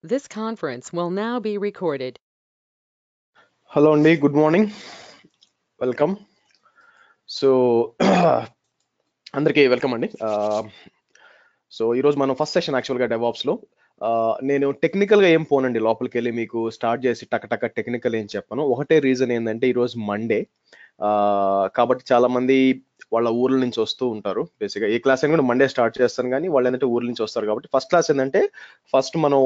This conference will now be recorded. Hello అండి, good morning, welcome. So అందరికీ welcome అండి. So ఈరోజు మనం ఫస్ట్ సెషన్ యాక్చువల్గా డెవాప్స్లో నేను టెక్నికల్గా ఏం పోనండి, లోపలికి వెళ్ళి మీకు స్టార్ట్ చేసి టక టెక్నికల్ ఏం చెప్పను. ఒకటే రీజన్ ఏంటంటే ఈరోజు మండే, కాబట్టి చాలా మంది వాళ్ళ ఊర్ల నుంచి వస్తూ ఉంటారు. బేసిక్గా ఏ క్లాస్ అయినా కూడా మండే స్టార్ట్ చేస్తాను, కానీ వాళ్ళు ఏంటంటే ఊర్ల నుంచి వస్తారు. కాబట్టి ఫస్ట్ క్లాస్ ఏంటంటే ఫస్ట్ మనం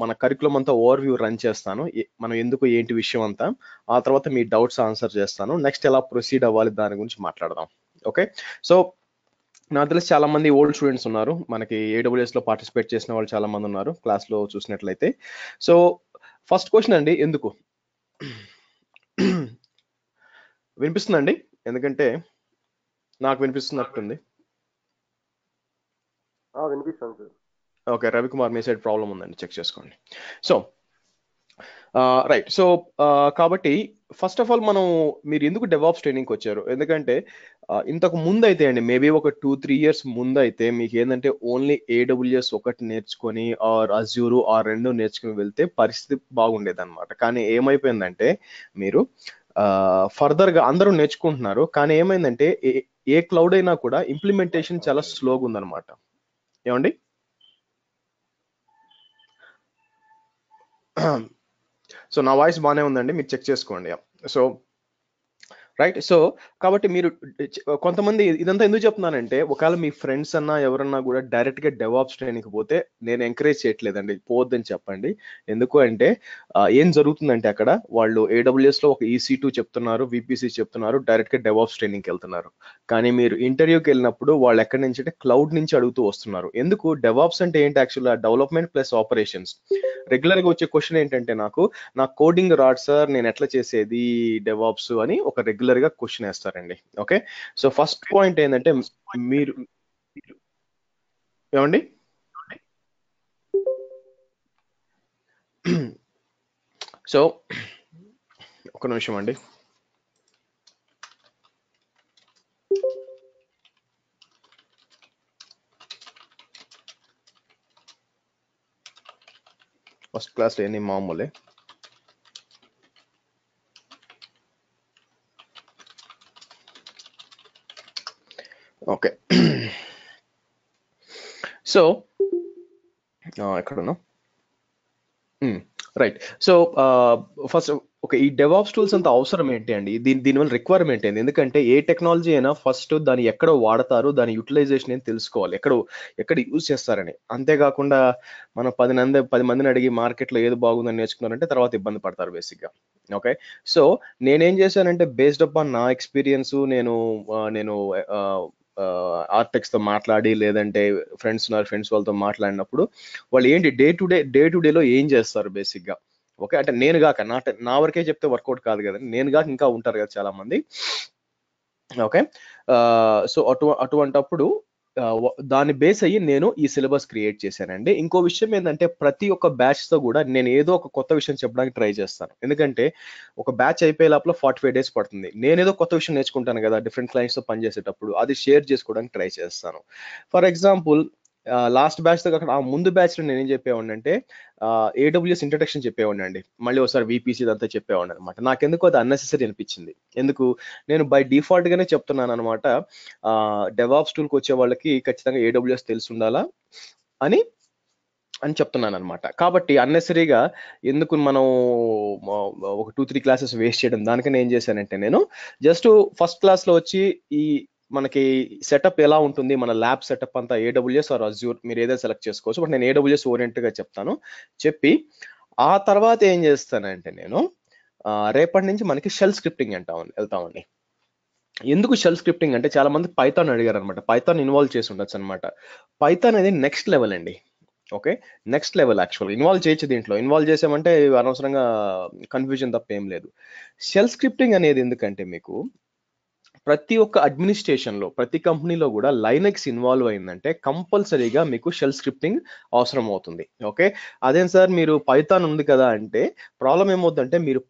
మన కరికులం అంతా ఓవర్ వ్యూ రన్ చేస్తాను, మనం ఎందుకు ఏంటి విషయం అంతా. ఆ తర్వాత మీ డౌట్స్ ఆన్సర్ చేస్తాను. నెక్స్ట్ ఎలా ప్రొసీడ్ అవ్వాలి దాని గురించి మాట్లాడదాం. ఓకే. సో నాకు తెలిసి చాలా మంది ఓల్డ్ స్టూడెంట్స్ ఉన్నారు, మనకి ఏడబ్ల్యూఎస్ లో పార్టిసిపేట్ చేసిన వాళ్ళు చాలా మంది ఉన్నారు క్లాస్ లో చూసినట్లయితే. సో ఫస్ట్ క్వశ్చన్ అండి, ఎందుకు వినిపిస్తుందండి? ఎందుకంటే నాకు వినిపిస్తున్నట్టుంది. వినిపిస్తుంది సార్. ఓకే, రవికుమార్ మీ సైడ్ ప్రాబ్లం ఉందండి, చెక్ చేసుకోండి. So right. సో కాబట్టి ఫస్ట్ ఆఫ్ ఆల్ మీరు ఎందుకు డెవాప్స్ ట్రైనింగ్కి వచ్చారు? ఎందుకంటే ఇంతకు ముందు అయితే అండి, మేబీ ఒక 2-3 years ముందు అయితే మీకు ఏంటంటే ఓన్లీ ఏడబ్ల్యూఎస్ ఒకటి నేర్చుకొని ఆర్ అజ్యూరు ఆ రెండు నేర్చుకుని వెళ్తే పరిస్థితి బాగుండేది అనమాట. కానీ ఏమైపోయిందంటే మీరు ఫర్దర్గా అందరూ నేర్చుకుంటున్నారు, కానీ ఏమైందంటే ఏ క్లౌడ్ అయినా కూడా ఇంప్లిమెంటేషన్ చాలా స్లోగా ఉందన్నమాట. ఏమండి? సో నా వాయిస్ బాగానే ఉందండి, మీరు చెక్ చేసుకోండి. So right. సో కాబట్టి మీరు కొంతమంది ఇదంతా ఎందుకు చెప్తున్నానంటే, ఒకవేళ మీ ఫ్రెండ్స్ అన్నా ఎవరన్నా కూడా డైరెక్ట్ గా డెవాప్స్ ట్రైనింగ్ పోతే నేను ఎంకరేజ్ చేయట్లేదండి, పోవద్దని చెప్పండి. ఎందుకు అంటే ఏం జరుగుతుందంటే అక్కడ వాళ్ళు ఏడబ్ల్యూఎస్ లో ఒక EC2 చెప్తున్నారు, VPC చెప్తున్నారు, డైరెక్ట్ గా డెవాప్స్ ట్రైనింగ్కి వెళ్తున్నారు. కానీ మీరు ఇంటర్వ్యూకి వెళ్ళినప్పుడు వాళ్ళు ఎక్కడి నుంచి అంటే క్లౌడ్ నుంచి అడుగుతూ వస్తున్నారు. ఎందుకు? డెవాప్స్ అంటే ఏంటి? యాక్చువల్గా డెవలప్మెంట్ ప్లస్ ఆపరేషన్స్. రెగ్యులర్ గా వచ్చే క్వశ్చన్ ఏంటంటే, నాకు కోడింగ్ రాదు సార్, నేను ఎట్లా చేసేది డెవాప్స్ అని ఒక రెగ్యులర్ గా క్వశ్చన్ వేస్తారండి. ఓకే. సో ఫస్ట్ పాయింట్ ఏంటంటే మీరు ఏమండి, సో ఒక నిమిషం అండి. ఫస్ట్ క్లాస్ ఎన్ని మామూలే. ఓకే. సో ఎక్కడున్నా రైట్. సో ఫస్ట్ ఓకే, ఈ డెవాప్స్ టూల్స్ అంత అవసరం ఏంటి అండి? దీనివల్ల రిక్వైర్మెంట్ ఏంటి? ఎందుకంటే ఏ టెక్నాలజీ అయినా ఫస్ట్ దాన్ని ఎక్కడ వాడతారు, దాని యూటిలైజేషన్ ఏం తెలుసుకోవాలి, ఎక్కడ యూజ్ చేస్తారని. అంతేకాకుండా మనం 10 మందిని అడిగి మార్కెట్లో ఏది బాగుందని నేర్చుకున్నారంటే తర్వాత ఇబ్బంది పడతారు బేసిక్గా. ఓకే. సో నేనేం చేశానంటే, బేస్డ్ అప్ ఆన్ నా ఎక్స్పీరియన్స్, నేను ఆర్టెక్స్ తో మాట్లాడి, లేదంటే ఫ్రెండ్స్ ఉన్నారు, ఫ్రెండ్స్ వాళ్ళతో మాట్లాడినప్పుడు వాళ్ళు ఏంటి డే టు డేలో ఏం చేస్తారు బేసిక్గా. ఓకే. అంటే నేను గాక నా వరకే చెప్తే వర్కౌట్ కాదు కదండి, నేను గాక ఇంకా ఉంటారు కదా చాలా మంది. ఓకే. సో అటువంటప్పుడు దాన్ని బేస్ అయ్యి నేను ఈ సిలబస్ క్రియేట్ చేశానండి. ఇంకో విషయం ఏంటంటే, ప్రతి ఒక్క బ్యాచ్ తో కూడా నేను ఏదో ఒక కొత్త విషయం చెప్పడానికి ట్రై చేస్తాను. ఎందుకంటే ఒక బ్యాచ్ అయిపోయే లోపల 45 days పడుతుంది. నేనేదో కొత్త విషయం నేర్చుకుంటాను కదా డిఫరెంట్ క్లయింట్స్ తో పనిచేసేటప్పుడు, అది షేర్ చేసుకోవడానికి ట్రై చేస్తాను. ఫర్ ఎగ్జాంపుల్ లాస్ట్ బ్యాచ్ తో కాకుండా ఆ ముందు బ్యాచ్ లో నేనేం చెప్పేవాడిని అంటే, ఏడబ్ల్యూఎస్ ఇంట్రడక్షన్ చెప్పేవాడిని అండి. మళ్ళీ ఒకసారి VPC ఇదంతా చెప్పేవాడిని అనమాట. నాకెందుకు అది అన్నెసెసరీ అనిపించింది. ఎందుకు? నేను బై డిఫాల్ట్ గానే చెప్తున్నాను అనమాట, డెవాప్స్ టూల్కి వచ్చే వాళ్ళకి ఖచ్చితంగా ఏడబ్ల్యూఎస్ తెలిసి ఉండాలా అని అని చెప్తున్నాను అనమాట. కాబట్టి అన్నెసరీగా ఎందుకు మనం ఒక 2-3 క్లాసెస్ వేస్ట్ చేయడం. దానికని ఏం చేశానంటే, నేను జస్ట్ ఫస్ట్ క్లాస్ లో వచ్చి ఈ మనకి సెటప్ ఎలా ఉంటుంది, మన ల్యాబ్ సెటప్ అంతా ఏడబ్ల్యూఎస్ ఆర్ అజ్యూర్ మీరు ఏదైనా సెలెక్ట్ చేసుకోవచ్చు. బట్ నేను ఏడబ్ల్యూఎస్ ఓరియంట్ గా చెప్తాను. చెప్పి ఆ తర్వాత ఏం చేస్తానంటే, నేను రేపటి నుంచి మనకి షెల్ స్క్రిప్టింగ్ వెళ్తామండి. ఎందుకు షెల్ స్క్రిప్టింగ్ అంటే, చాలా మంది పైథాన్ అడిగారు అనమాట. పైథాన్ ఇన్వాల్వ్ చేసి ఉండొచ్చు అనమాట. పైథాన్ అనేది నెక్స్ట్ లెవెల్ అండి. Okay. Next level actual involve చేయొచ్చు. దీంట్లో ఇన్వాల్వ్ చేసామంటే అనవసరంగా కన్ఫ్యూజన్ తప్ప ఏం లేదు. షెల్ స్క్రిప్టింగ్ అనేది ఎందుకంటే, మీకు ప్రతి ఒక్క అడ్మినిస్ట్రేషన్ లో, ప్రతి కంపెనీలో కూడా లైనక్స్ ఇన్వాల్వ్ అయిందంటే కంపల్సరీగా మీకు షెల్ స్క్రిప్టింగ్ అవసరం అవుతుంది. ఓకే. అదేం సార్ మీరు పైథాన్ ఉంది కదా అంటే, ప్రాబ్లం ఏమవుతుందంటే, మీరు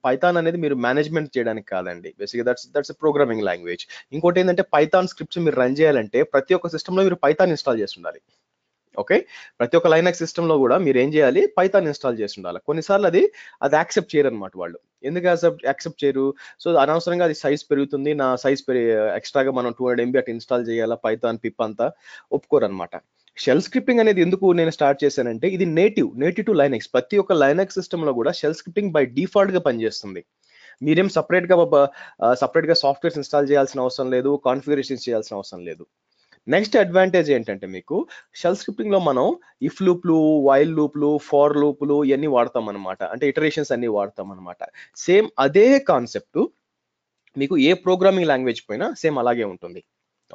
పైథాన్ అనేది మీరు మేనేజ్మెంట్ చేయడానికి కాదండి. బేసిక్గా దట్స్ ప్రోగ్రామింగ్ లాంగ్వేజ్. ఇంకోటి ఏంటంటే, పైథాన్ స్క్రిప్ట్స్ మీరు రన్ చేయాలంటే ప్రతి ఒక్క సిస్టమ్ లో మీరు పైథాన్ ఇన్స్టాల్ చేసి ఉండాలి. ఓకే, ప్రతి ఒక్క లైనక్స్ సిస్టమ్ లో కూడా మీరు ఏం చేయాలి, పైథాన్ ఇన్స్టాల్ చేసి ఉండాలి. కొన్నిసార్లు అది యాక్సెప్ట్ చేయరు అనమాట వాళ్ళు. ఎందుకు యాక్సెప్ట్ చేయరు? సో అనవసరంగా అది సైజ్ పెరుగుతుంది, నా సైజ్ ఎక్స్ట్రాగా మనం 200 MB అటు ఇన్స్టాల్ చేయాలా, పైథాన్ పిప్ అంతా ఒప్పుకోరు అనమాట. షెల్ స్క్రిప్టింగ్ అనేది ఎందుకు నేను స్టార్ట్ చేశానంటే, ఇది నేటివ్ టు లైనక్స్. ప్రతి ఒక్క లైనక్స్ సిస్టమ్ లో కూడా షెల్ స్క్రిప్టింగ్ బై డిఫాల్ట్ గా పనిచేస్తుంది. మీరేం సపరేట్ గా సాఫ్ట్వేర్స్ ఇన్స్టాల్ చేయాల్సిన అవసరం లేదు, కాన్ఫిగరేషన్ చేయాల్సిన అవసరం లేదు. నెక్స్ట్ అడ్వాంటేజ్ ఏంటంటే, మీకు షెల్ స్క్రిప్టింగ్ లో మనం ఇఫ్ లూప్లు, వైల్ లూప్లు, ఫార్ లూప్లు ఇవన్నీ వాడతాం అనమాట. అంటే ఇటరేషన్స్ అన్ని వాడతాం అనమాట. సేమ్ అదే కాన్సెప్ట్ మీకు ఏ ప్రోగ్రామింగ్ లాంగ్వేజ్ పైన సేమ్ అలాగే ఉంటుంది.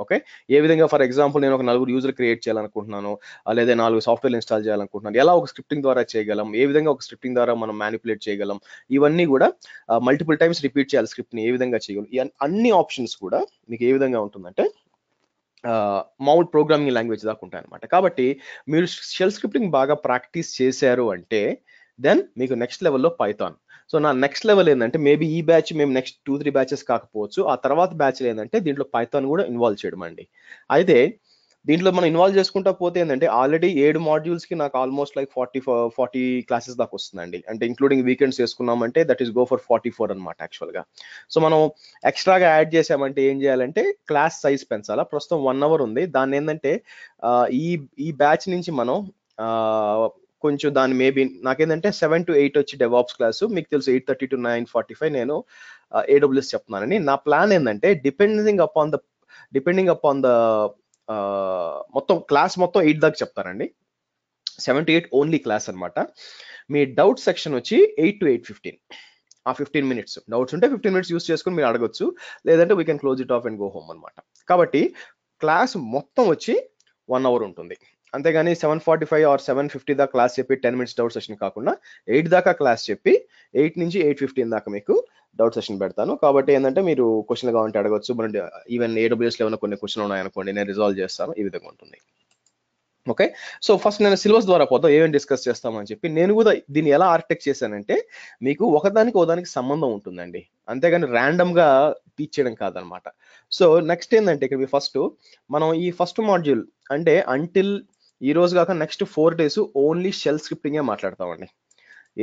ఓకే, ఏ విధంగా ఫర్ ఎగ్జాంపుల్ నేను ఒక 4 యూజర్ క్రియేట్ చేయాలనుకుంటున్నాను, లేదా 4 సాఫ్ట్వేర్ ఇన్స్టాల్ చేయాలనుకుంటున్నాను, ఎలా ఒక స్క్రిప్టింగ్ ద్వారా చేయగలం, ఏ విధంగా ఒక స్క్రిప్టింగ్ ద్వారా మనం మ్యానిపులేట్ చేయగలం, ఇవన్నీ కూడా మల్టిపుల్ టైమ్స్ రిపీట్ చేయాలి స్క్రిప్ట్ని, ఏ విధంగా చేయగలం, అన్ని ఆప్షన్స్ కూడా మీకు ఏ విధంగా ఉంటుందంటే మామూలు ప్రోగ్రామింగ్ లాంగ్వేజ్ దాకా ఉంటాయి అనమాట. కాబట్టి మీరు షెల్ స్క్రిప్టింగ్ బాగా ప్రాక్టీస్ చేశారు అంటే దెన్ మీకు నెక్స్ట్ లెవెల్లో పైథాన్. సో నా నెక్స్ట్ లెవెల్ ఏంటంటే, మేబీ ఈ బ్యాచ్ మేము నెక్స్ట్ 2-3 బ్యాచెస్ కాకపోవచ్చు, ఆ తర్వాత బ్యాచ్లు ఏంటంటే దీంట్లో పైథాన్ కూడా ఇన్వాల్వ్ చేయడం అండి. అయితే దీంట్లో మనం ఇన్వాల్వ్ చేసుకుంటా పోతే ఏంటంటే, ఆల్రెడీ 7 మాడ్యూల్స్ కి నాకు ఆల్మోస్ట్ లైక్ 40 క్లాసెస్ దాకా వస్తుందండి. అంటే ఇంక్లూడింగ్ వీకెండ్స్ చేసుకున్నామంటే దట్ ఈస్ గో ఫర్ 44 అనమాట యాక్చువల్ గా. సో మనం ఎక్స్ట్రాగా యాడ్ చేసామంటే ఏం చేయాలంటే, క్లాస్ సైజ్ పెంచాలా. ప్రస్తుతం 1 hour ఉంది. దాన్ని ఏంటంటే ఈ ఈ బ్యాచ్ నుంచి మనం కొంచెం దాన్ని మేబీ నాకేంటంటే 7 to 8 వచ్చి డెవాప్స్ క్లాసు, మీకు తెలుసు 8:30 to 9:45 నేను AWS చెప్తున్నానని. నా ప్లాన్ ఏంటంటే, డిపెండింగ్ అపాన్ ద మొత్తం క్లాస్ మొత్తం 8 దాకా చెప్తారండి. 7 to 8 ఓన్లీ క్లాస్ అనమాట. మీ డౌట్ సెక్షన్ వచ్చి 8 to 8:15. ఆ 15 minutes డౌట్స్ ఉంటే 15 minutes యూస్ చేసుకుని మీరు అడగొచ్చు, లేదంటే we can close it of and go home అనమాట. కాబట్టి క్లాస్ మొత్తం వచ్చి 1 hour ఉంటుంది. అంతేగాని 7:45 or 7:50 దాకా క్లాస్ చెప్పి 10 minutes డౌట్ సెషన్ కాకుండా 8 దాకా క్లాస్ చెప్పి 8 నుంచి 8:15 దాకా మీకు డౌట్ సెషన్ పెడతాను. కాబట్టి ఏంటంటే మీరు క్వశ్చన్ కావాలంటే అడగొచ్చు. మన ఈవెన్ AWS లో ఏమైనా కొన్ని క్వశ్చన్ ఉన్నాయనుకోండి, నేను రిజాల్వ్ చేస్తాను. ఈ విధంగా ఉంటుంది. ఓకే, సో ఫస్ట్ నేను సిలబస్ ద్వారా పోతాం, ఏమేమి డిస్కస్ చేస్తామని చెప్పి. నేను కూడా దీన్ని ఎలా ఆర్కిటెక్ట్ చేశానంటే, మీకు ఒకదానికి సంబంధం ఉంటుందండి, అంతేగాని ర్యాండమ్ గా టీచ్ చేయడం కాదనమాట. సో నెక్స్ట్ ఏంటంటే, ఇక్కడ ఫస్ట్ మనం ఈ ఫస్ట్ మాడ్యూల్ అంటే అంటిల్ ఈ రోజు కాక నెక్స్ట్ 4 days ఓన్లీ షెల్ స్క్రిప్టింగే మాట్లాడతామండి.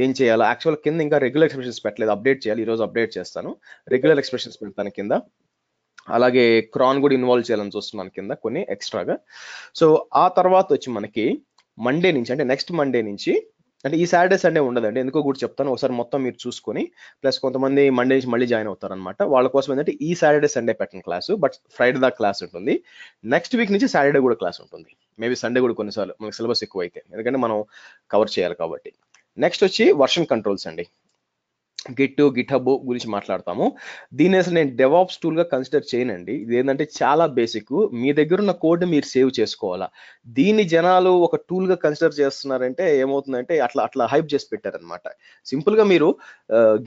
ఏం చేయాలి యాక్చువల్ కింద ఇంకా రెగ్యులర్ ఎక్స్ప్రెషన్స్ పెట్టలేదు, అప్డేట్ చేయాలి. ఈ రోజు అప్డేట్ చేస్తాను, రెగ్యులర్ ఎక్స్ప్రెషన్స్ పెడతాను కింద. అలాగే క్రాన్ కూడా ఇన్వాల్వ్ చేయాలని చూస్తున్నాను కింద కొన్ని ఎక్స్ట్రాగా. సో ఆ తర్వాత వచ్చి మనకి మండే నుంచి, అంటే నెక్స్ట్ మండే నుంచి, అంటే ఈ సాటర్డే సండే ఉండదండి, ఎందుకో కూడా చెప్తాను, ఒకసారి మొత్తం మీరు చూసుకొని. ప్లస్ కొంతమంది మండే నుంచి మళ్ళీ జాయిన్ అవుతారనమాట, వాళ్ళ కోసం ఏంటంటే ఈ సాటర్డే సండే పెట్టిన క్లాసు, బట్ ఫ్రైడే దాకా క్లాస్ ఉంటుంది. నెక్స్ట్ వీక్ నుంచి సాటర్డే కూడా క్లాస్ ఉంటుంది, మేబీ సండే కూడా కొన్నిసార్లు మనకి సిలబస్ ఎక్కువ అయితే, ఎందుకంటే మనం కవర్ చేయాలి కాబట్టి. నెక్స్ట్ వచ్చి వర్షన్ కంట్రోల్స్ అండి, గిట్ హబ్ గురించి మాట్లాడతాము. దీన్ని అసలు నేను డెవాప్స్ టూల్ గా కన్సిడర్ చేయనండి. ఇది ఏంటంటే చాలా బేసిక్, మీ దగ్గర ఉన్న కోడ్ మీరు సేవ్ చేసుకోవాలా. దీన్ని జనాలు ఒక టూల్ గా కన్సిడర్ చేస్తున్నారంటే ఏమవుతుందంటే, అట్లా హైప్ చేసి పెట్టారనమాట. సింపుల్ గా మీరు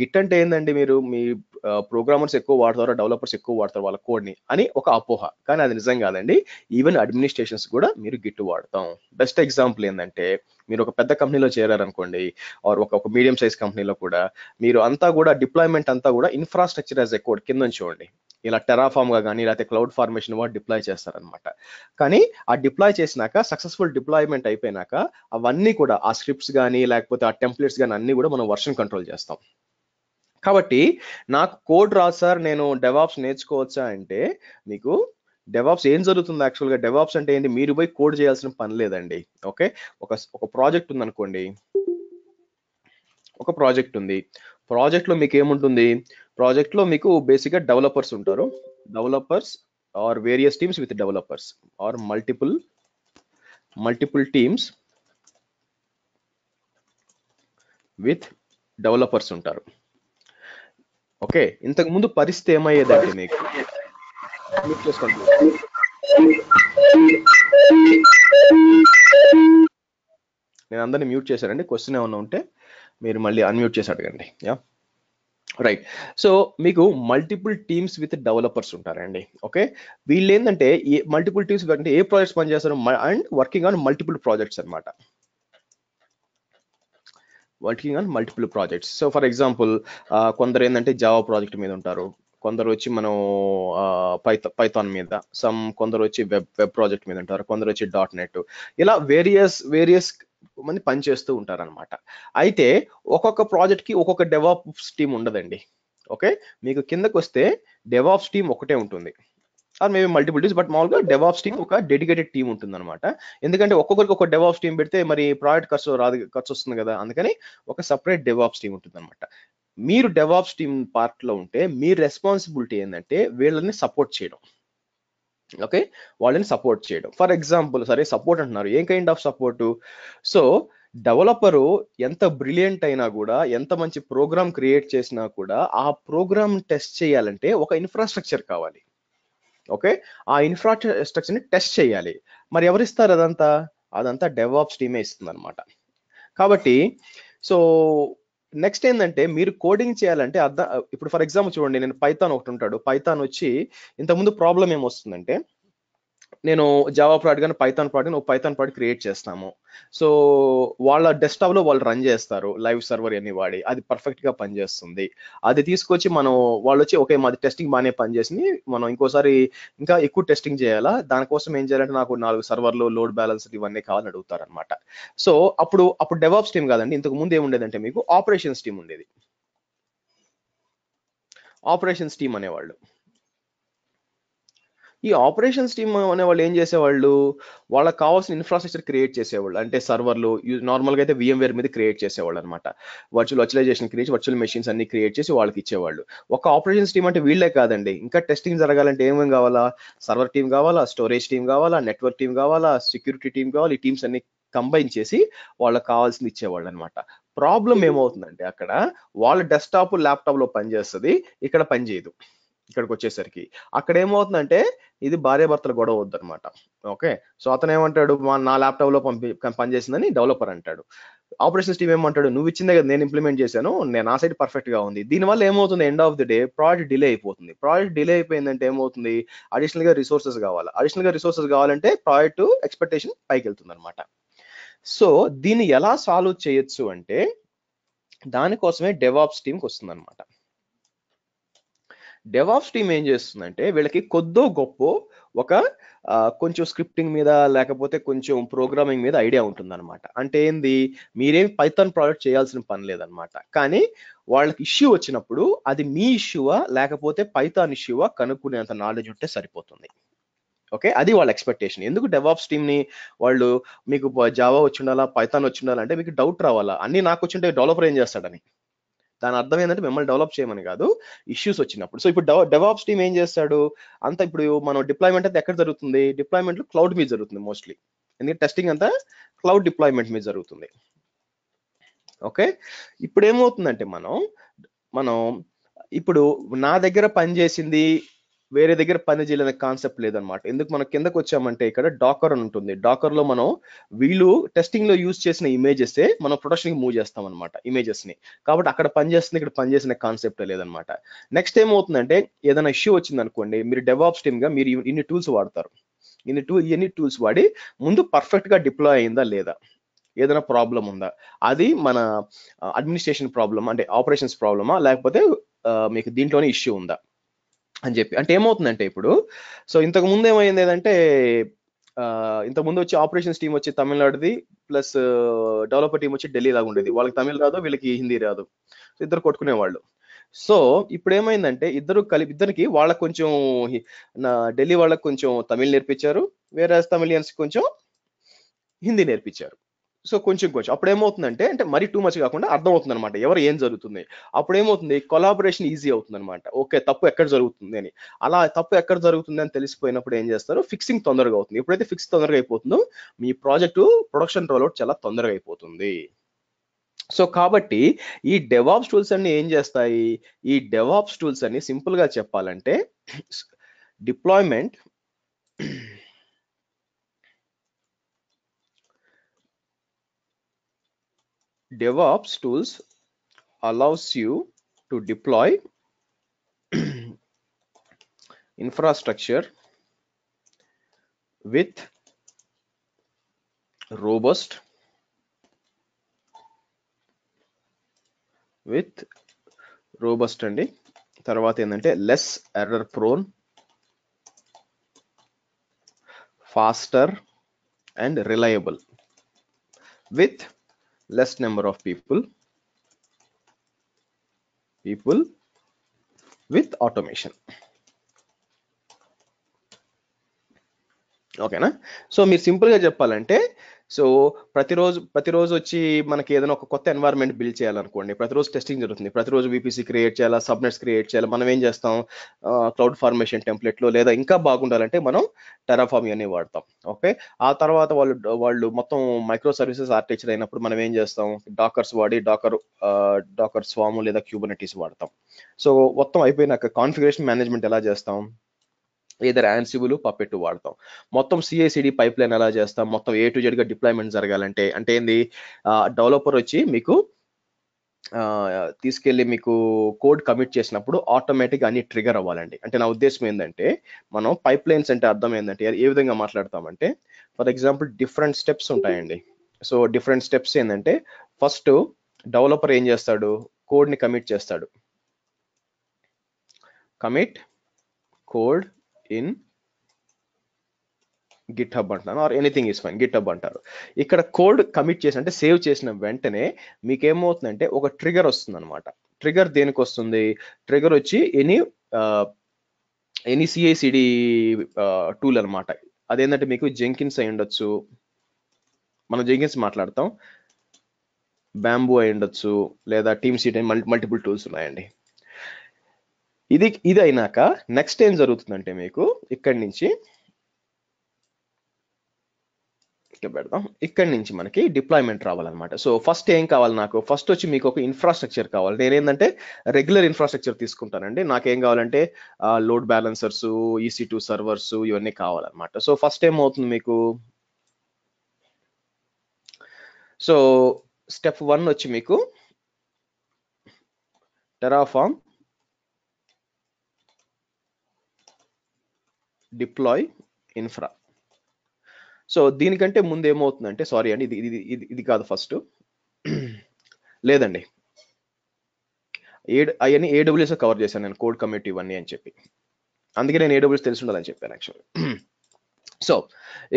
గిట్ అంటే ఏంటండి, మీరు మీ ప్రోగ్రామర్స్ ఎక్కువ వాడతారు, డెవలపర్స్ ఎక్కువ వాడతారు వాళ్ళ కోడ్ ని అని ఒక అపోహ, కానీ అది నిజం కాదండి. ఈవెన్ అడ్మినిస్ట్రేషన్స్ కూడా మీరు గిట్ వాడతాం. బెస్ట్ ఎగ్జాంపుల్ ఏంటంటే, మీరు ఒక పెద్ద కంపెనీలో చేరారనుకోండి, ఆర్ ఒక మీడియం సైజ్ కంపెనీలో కూడా, మీరు అంతా కూడా డిప్లాయ్మెంట్ అంతా కూడా ఇన్ఫ్రాస్ట్రక్చర్ యాజ్ ఎ కోడ్ కింద చూడండి, ఇలా టెరాఫామ్ గా కానీ లేకపోతే క్లౌడ్ ఫార్మేషన్ వాడు డిప్లాయ్ చేస్తారనమాట. కానీ ఆ డిప్లాయ్ చేసినాక, సక్సెస్ఫుల్ డిప్లాయ్మెంట్ అయిపోయినాక, అవన్నీ కూడా ఆ స్క్రిప్ట్స్ కానీ లేకపోతే ఆ టెంప్లెట్స్ కానీ అన్ని కూడా మనం వర్షన్ కంట్రోల్ చేస్తాం. కాబట్టి నాకు కోడ్ రాదు సార్, నేను డెవాప్స్ నేర్చుకోవచ్చా అంటే, మీకు డెవాప్స్ ఏం జరుగుతుంది యాక్చువల్గా, డెవాప్స్ అంటే ఏంటి, మీరు పోయి కోడ్ చేయాల్సిన పని లేదండి. ఓకే, ఒక ప్రాజెక్ట్ ఉంది అనుకోండి, ఒక ప్రాజెక్ట్ ఉంది, ప్రాజెక్ట్ లో మీకు ఏముంటుంది, ప్రాజెక్ట్ లో మీకు బేసిక్ గా డెవలపర్స్ ఉంటారు, developers are various teams with developers are multiple teams with developers ఉంటారు. ఓకే, ఇంతకు ముందు పరిస్థితి ఏమయ్యేదంటే, మీకు మ్యూట్ చేసుకోండి, నేను అందరినీ మ్యూట్ చేశానండి. క్వశ్చన్ ఏమన్నా ఉంటే మీరు మళ్ళీ అన్మ్యూట్ చేసి అడగండి. Yeah right. సో మీకు మల్టిపుల్ టీమ్స్ విత్ డెవలపర్స్ ఉంటారండి. ఓకే, వీళ్ళు ఏంటంటే మల్టిపుల్ టీమ్స్ అంటే ఏ ప్రాజెక్ట్స్ పనిచేస్తారు and working on multiple projects అనమాట, working on multiple projects. So for example కొందరు ఏంటంటే జావా ప్రాజెక్ట్ మీద ఉంటారు, కొందరు వచ్చి మనం పైథాన్ మీద, కొందరు వచ్చి వెబ్ ప్రాజెక్ట్ మీద ఉంటారు, కొందరు వచ్చి .NET, ఇలా వేరియస్ మంది పనిచేస్తూ ఉంటారన్నమాట. అయితే ఒక్కొక్క ప్రాజెక్ట్ కి ఒక్కొక్క డెవాప్స్ టీమ్ ఉండదండి. ఓకే, మీకు కిందకు వస్తే డెవాప్స్ టీమ్ ఒకటే ఉంటుంది, or maybe multiple teams, but మామూలుగా డెవాప్స్ టీమ్ ఒక డెడికేటెడ్ టీమ్ ఉంటుంది అనమాట. ఎందుకంటే ఒక్కొక్కరికి ఒక డెవాప్స్ టీమ్ పెడితే మరి ప్రాజెక్ట్ ఖర్చు వస్తుంది కదా, అందుకని ఒక సపరేట్ డెవాప్స్ టీమ్ ఉంటుంది అనమాట. మీరు డెవాప్స్ టీమ్ పార్ట్ లో ఉంటే మీ రెస్పాన్సిబిలిటీ ఏంటంటే వీళ్ళని సపోర్ట్ చేయడం. ఓకే, వాళ్ళని సపోర్ట్ చేయడం. ఫర్ ఎగ్జాంపుల్, సరే సపోర్ట్ అంటున్నారు, ఏం kind of support? So developer ఎంత బ్రిలియంట్ అయినా కూడా, ఎంత మంచి ప్రోగ్రామ్ క్రియేట్ చేసినా కూడా, ఆ ప్రోగ్రామ్ టెస్ట్ చేయాలంటే ఒక ఇన్ఫ్రాస్ట్రక్చర్ కావాలి. ఓకే, ఆ ఇన్ఫ్రాస్ట్రక్చర్ ని టెస్ట్ చేయాలి. మరి ఎవరిస్తారు అదంతా డెవాప్స్ టీమే ఇస్తుంది అనమాట. కాబట్టి సో నెక్స్ట్ ఏంటంటే, మీరు కోడింగ్ చేయాలంటే ఇప్పుడు ఫర్ ఎగ్జాంపుల్ చూడండి, నేను పైథాన్ ఒకటి ఉంటాడు, పైథాన్ వచ్చి ఇంతకుముందు ప్రాబ్లం ఏమొస్తుందంటే, నేను జావా ప్రోడక్ట్ కానీ పైథాన్ ప్రోడక్ట్ ఒక పైథాన్ ప్రోడక్ట్ క్రియేట్ చేస్తాము. సో వాళ్ళ డెస్క్టాప్ లో వాళ్ళు రన్ చేస్తారు లైవ్ సర్వర్ అన్ని వాడి, అది పర్ఫెక్ట్ గా పనిచేస్తుంది. అది తీసుకొచ్చి వాళ్ళు వచ్చి ఓకే మాది టెస్టింగ్ బాగానే పనిచేసింది, మనం ఇంకోసారి ఇంకా ఎక్కువ టెస్టింగ్ చేయాలా, దానికోసం ఏం చేయాలంటే నాకు 4 సర్వర్లు, లోడ్ బ్యాలెన్స్ ఇవన్నీ కావాలని అడుగుతారు అనమాట. సో అప్పుడు డెవాప్స్ టీమ్ కాదండి, ఇంతకు ముందు ఏముండేదంటే మీకు ఆపరేషన్స్ టీమ్ ఉండేది. ఆపరేషన్స్ టీమ్ అనేవాళ్ళు, ఈ ఆపరేషన్స్ టీమ్ అనే వాళ్ళు ఏం చేసేవాళ్ళు, వాళ్ళకి కావాల్సిన ఇన్ఫ్రాస్ట్రక్చర్ క్రియేట్ చేసేవాళ్ళు. అంటే సర్వర్లు నార్మల్గా అయితే VMware మీద క్రియేట్ చేసేవాళ్ళు అనమాట. వర్చువలైజేషన్ క్రియేట్, వర్చువల్ మెషిన్స్ అన్ని క్రియేట్ చేసి వాళ్ళకి ఇచ్చేవాళ్ళు. ఒక ఆపరేషన్స్ టీమ్ అంటే వీళ్ళే కాదండి, ఇంకా టెస్టింగ్ జరగాలంటే ఏమేమి కావాలా, సర్వర్ టీం కావాలా, స్టోరేజ్ టీం కావాలా, నెట్వర్క్ టీం కావాలా, సెక్యూరిటీ టీం కావాలి. ఈ టీమ్స్ అన్ని కంబైన్ చేసి వాళ్ళకి కావాల్సింది ఇచ్చేవాళ్ళు అనమాట. ప్రాబ్లం ఏమవుతుందంటే, అక్కడ వాళ్ళ డెస్క్టాప్ ల్యాప్టాప్ లో పనిచేస్తుంది, ఇక్కడ పనిచేయదు. ఇక్కడికి వచ్చేసరికి అక్కడ ఏమవుతుందంటే, ఇది భార్యాభర్తల గొడవ వద్దు అనమాట. ఓకే, సో అతను ఏమంటాడు, నా ల్యాప్టాప్ లో పనిచేసిందని డెవలపర్ అంటాడు. ఆపరేషన్స్ టీమ్ ఏమంటాడు, నువ్వు ఇచ్చిందే కదా నేను ఇంప్లిమెంట్ చేశాను, నా సైడ్ పర్ఫెక్ట్ గా ఉంది. దీనివల్ల ఏమవుతుంది, end of the day project delay అయిపోతుంది. ప్రాజెక్ట్ డిలే అయిపోయిందంటే ఏమవుతుంది, అడిషనల్ గా రిసోర్సెస్ కావాలంటే ప్రాజెక్ట్ ఎక్స్పెక్టేషన్ పైకి వెళ్తుంది అనమాట. సో దీన్ని ఎలా సాల్వ్ చేయొచ్చు అంటే, దానికోసమే డెవాప్స్ టీమ్కి వస్తుంది అనమాట. డెవాప్స్ టీమ్ ఏం చేస్తుందంటే, వీళ్ళకి కొద్దో గొప్ప ఒక కొంచెం స్క్రిప్టింగ్ మీద, లేకపోతే కొంచెం ప్రోగ్రామింగ్ మీద ఐడియా ఉంటుందన్నమాట. అంటే ఏంది, మీరేం పైథాన్ ప్రాజెక్ట్ చేయాల్సిన పని లేదనమాట. కానీ వాళ్ళకి ఇష్యూ వచ్చినప్పుడు అది మీ ఇష్యూవా లేకపోతే పైథాన్ ఇష్యూవా కనుక్కునేంత నాలెడ్జ్ ఉంటే సరిపోతుంది. ఓకే, అది వాళ్ళ ఎక్స్పెక్టేషన్. ఎందుకు డెవాప్స్ టీమ్ ని వాళ్ళు, మీకు జావా వచ్చి ఉండాలా, పైథాన్ వచ్చి ఉండాలంటే మీకు డౌట్ రావాలా, అన్ని నాకు వచ్చింటే డెవలపర్ ఏం చేస్తాడని. దాని అర్థం ఏంటంటే మిమ్మల్ని డెవలప్ చేయమని కాదు, ఇష్యూస్ వచ్చినప్పుడు. సో ఇప్పుడు డెవాప్స్ టీమ్ ఏం చేస్తాడు, అంతా ఇప్పుడు మనం డిప్లాయ్మెంట్ అంతా ఎక్కడ జరుగుతుంది, డిప్లాయ్మెంట్ క్లౌడ్ మీద జరుగుతుంది మోస్ట్లీ, ఎందుకంటే టెస్టింగ్ అంతా క్లౌడ్ డిప్లాయ్మెంట్ మీద జరుగుతుంది. ఓకే, ఇప్పుడు ఏమవుతుందంటే, మనం ఇప్పుడు నా దగ్గర పనిచేసింది వేరే దగ్గర పని చేయలేని కాన్సెప్ట్ లేదనమాట. ఎందుకు మనం కిందకు వచ్చామంటే, ఇక్కడ డాకర్ అని ఉంటుంది. డాకర్ లో మనం వీళ్ళు టెస్టింగ్ లో యూజ్ చేసిన ఇమేజెస్ మనం ప్రొడక్షన్ కి మూవ్ చేస్తాం అనమాట, ఇమేజెస్ ని. కాబట్టి అక్కడ పనిచేస్తుంది, ఇక్కడ పనిచేసిన కాన్సెప్ట్ లేదనమాట. నెక్స్ట్ ఏమవుతుందంటే, ఏదైనా ఇష్యూ వచ్చింది అనుకోండి, మీరు డెవాప్స్ టీమ్ గా మీరు ఇన్ని టూల్స్ వాడతారు. ఇన్ని టూల్స్ వాడి ముందు పర్ఫెక్ట్ గా డిప్లాయ్ అయిందా లేదా, ఏదైనా ప్రాబ్లం ఉందా, అది మన అడ్మినిస్ట్రేషన్ ప్రాబ్లమ్ అంటే ఆపరేషన్స్ ప్రాబ్లమా, లేకపోతే మీకు దీంట్లోనే ఇష్యూ ఉందా అని చెప్పి. అంటే ఏమవుతుందంటే ఇప్పుడు, సో ఇంతకు ముందు ఏమైంది అంటే, ఇంతకు ముందు వచ్చి ఆపరేషన్స్ టీం వచ్చి తమిళనాడుది, ప్లస్ డెవలపర్ టీం వచ్చి ఢిల్లీ లాగా ఉండేది. వాళ్ళకి తమిళ్ రాదు, వీళ్ళకి హిందీ రాదు, ఇద్దరు కొట్టుకునేవాళ్ళు. సో ఇప్పుడు ఏమైందంటే, ఇద్దరికి వాళ్ళకి కొంచెం ఢిల్లీ వాళ్ళకి కొంచెం తమిళ్ నేర్పించారు, వేరే తమిళియన్స్ కొంచెం హిందీ నేర్పించారు. సో కొంచెం అప్పుడు ఏమవుతుందంటే, అంటే మరీ టూ మచ్ కాకుండా అర్థం అవుతుంది అనమాట ఎవరు ఏం జరుగుతుంది. అప్పుడు ఏమవుతుంది, కొలాబరేషన్ ఈజీ అవుతుంది అనమాట. ఓకే, తప్పు ఎక్కడ జరుగుతుంది అని, అలా తప్పు ఎక్కడ జరుగుతుంది అని తెలిసిపోయినప్పుడు ఏం చేస్తారు, ఫిక్సింగ్ తొందరగా అవుతుంది. ఎప్పుడైతే ఫిక్స్ తొందరగా అయిపోతుందో, మీ ప్రాజెక్టు ప్రొడక్షన్ రోల్అవుట్ చాలా తొందరగా అయిపోతుంది. సో కాబట్టి ఈ డెవాప్స్ టూల్స్ అన్ని ఏం చేస్తాయి, ఈ డెవాప్స్ టూల్స్ అన్ని సింపుల్ గా చెప్పాలంటే, deployment DevOps tools allows you to deploy infrastructure with robust తర్వాత ఏంటంటే less error prone, faster and reliable with less number of people with automation. ఓకేనా? సో మీరు సింపుల్ గా చెప్పాలంటే, సో ప్రతిరోజు వచ్చి మనకి ఏదైనా ఒక కొత్త ఎన్వైరన్మెంట్ బిల్డ్ చేయాలనుకోండి, ప్రతిరోజు టెస్టింగ్ జరుగుతుంది, ప్రతిరోజు VPC క్రియేట్ చేయాలా, సబ్నెట్స్ క్రియేట్ చేయాలి. మనం ఏం చేస్తాం, క్లౌడ్ ఫార్మేషన్ టెంప్లెట్ లో, లేదా ఇంకా బాగుండాలంటే మనం టెరాఫార్మ్ ఇవన్నీ వాడతాం. ఓకే, ఆ తర్వాత వాళ్ళు మొత్తం మైక్రో సర్వీసెస్ ఆర్కిటెక్చర్ అయినప్పుడు మనం ఏం చేస్తాం, డాకర్స్ వాడి డాకర్ స్వామ్ లేదా క్యూబర్నెటీస్ వాడతాం. సో మొత్తం అయిపోయినాక కాన్ఫిగరేషన్ మేనేజ్మెంట్ ఎలా చేస్తాం, ఏదర్ యాన్సిబుల్ పప్పెట్ వాడతాం. మొత్తం CI/CD పైప్ లైన్ ఎలా చేస్తాం, మొత్తం A to Z గా డిప్లాయ్మెంట్ జరగాలంటే అంటే ఏంది, డెవలపర్ వచ్చి మీకు తీసుకెళ్ళి మీకు కోడ్ కమిట్ చేసినప్పుడు ఆటోమేటిక్ అన్ని ట్రిగర్ అవ్వాలండి. అంటే నా ఉద్దేశం ఏంటంటే, మనం పైప్ లైన్స్ అంటే అర్థం ఏంటంటే ఏ విధంగా మాట్లాడతామంటే, ఫర్ ఎగ్జాంపుల్ డిఫరెంట్ స్టెప్స్ ఉంటాయండి. సో డిఫరెంట్ స్టెప్స్ ఏంటంటే, ఫస్ట్ డెవలపర్ ఏం చేస్తాడు, కోడ్ ని కమిట్ చేస్తాడు. కమిట్ కోడ్ ఇన్ గిట్హబ్ అంటున్నాను, or anything is fine, GitHub అంటారు. ఇక్కడ కోడ్ కమిట్ చేసి అంటే సేవ్ చేసిన వెంటనే మీకు ఏమవుతుందంటే ఒక ట్రిగర్ వస్తుంది అనమాట. ట్రిగర్ దేనికి వస్తుంది, ట్రిగర్ వచ్చి ఎనీ CI/CD టూల్ అనమాట. అదేంటంటే మీకు జెంకిన్స్ అయి ఉండొచ్చు, మనం జెంకిన్స్ మాట్లాడతాం, బ్యాంబూ అయి ఉండొచ్చు, లేదా టీమ్ సీట్ అని మల్టిపుల్ టూల్స్ ఉన్నాయండి. ఇది అయినాక నెక్స్ట్ ఏం జరుగుతుందంటే, మీకు ఇక్కడి నుంచి పెడదాం, ఇక్కడి నుంచి మనకి డిప్లాయ్మెంట్ రావాలన్నమాట. సో ఫస్ట్ ఏం కావాలి, నాకు ఫస్ట్ వచ్చి మీకు ఒక ఇన్ఫ్రాస్ట్రక్చర్ కావాలి. నేనేంటంటే రెగ్యులర్ ఇన్ఫ్రాస్ట్రక్చర్ తీసుకుంటానండి. నాకేం కావాలంటే లోడ్ బ్యాలెన్సర్స్, EC2 సర్వర్స్ ఇవన్నీ కావాలన్నమాట. సో ఫస్ట్ ఏమవుతుంది మీకు, సో స్టెప్ 1 వచ్చి మీకు టెరాఫార్మ్ డిప్లాయ్ ఇన్ఫ్రా. సో దీనికంటే ముందు ఏమవుతుందంటే, సారీ అండి, ఇది కాదు ఫస్ట్, లేదండి, అవన్నీ AWS కవర్ చేశాను నేను, కోడ్ కమిట్ ఇవన్నీ అని చెప్పి, అందుకే నేను AWS తెలిసి ఉండాలని చెప్పాను యాక్చువల్లీ. సో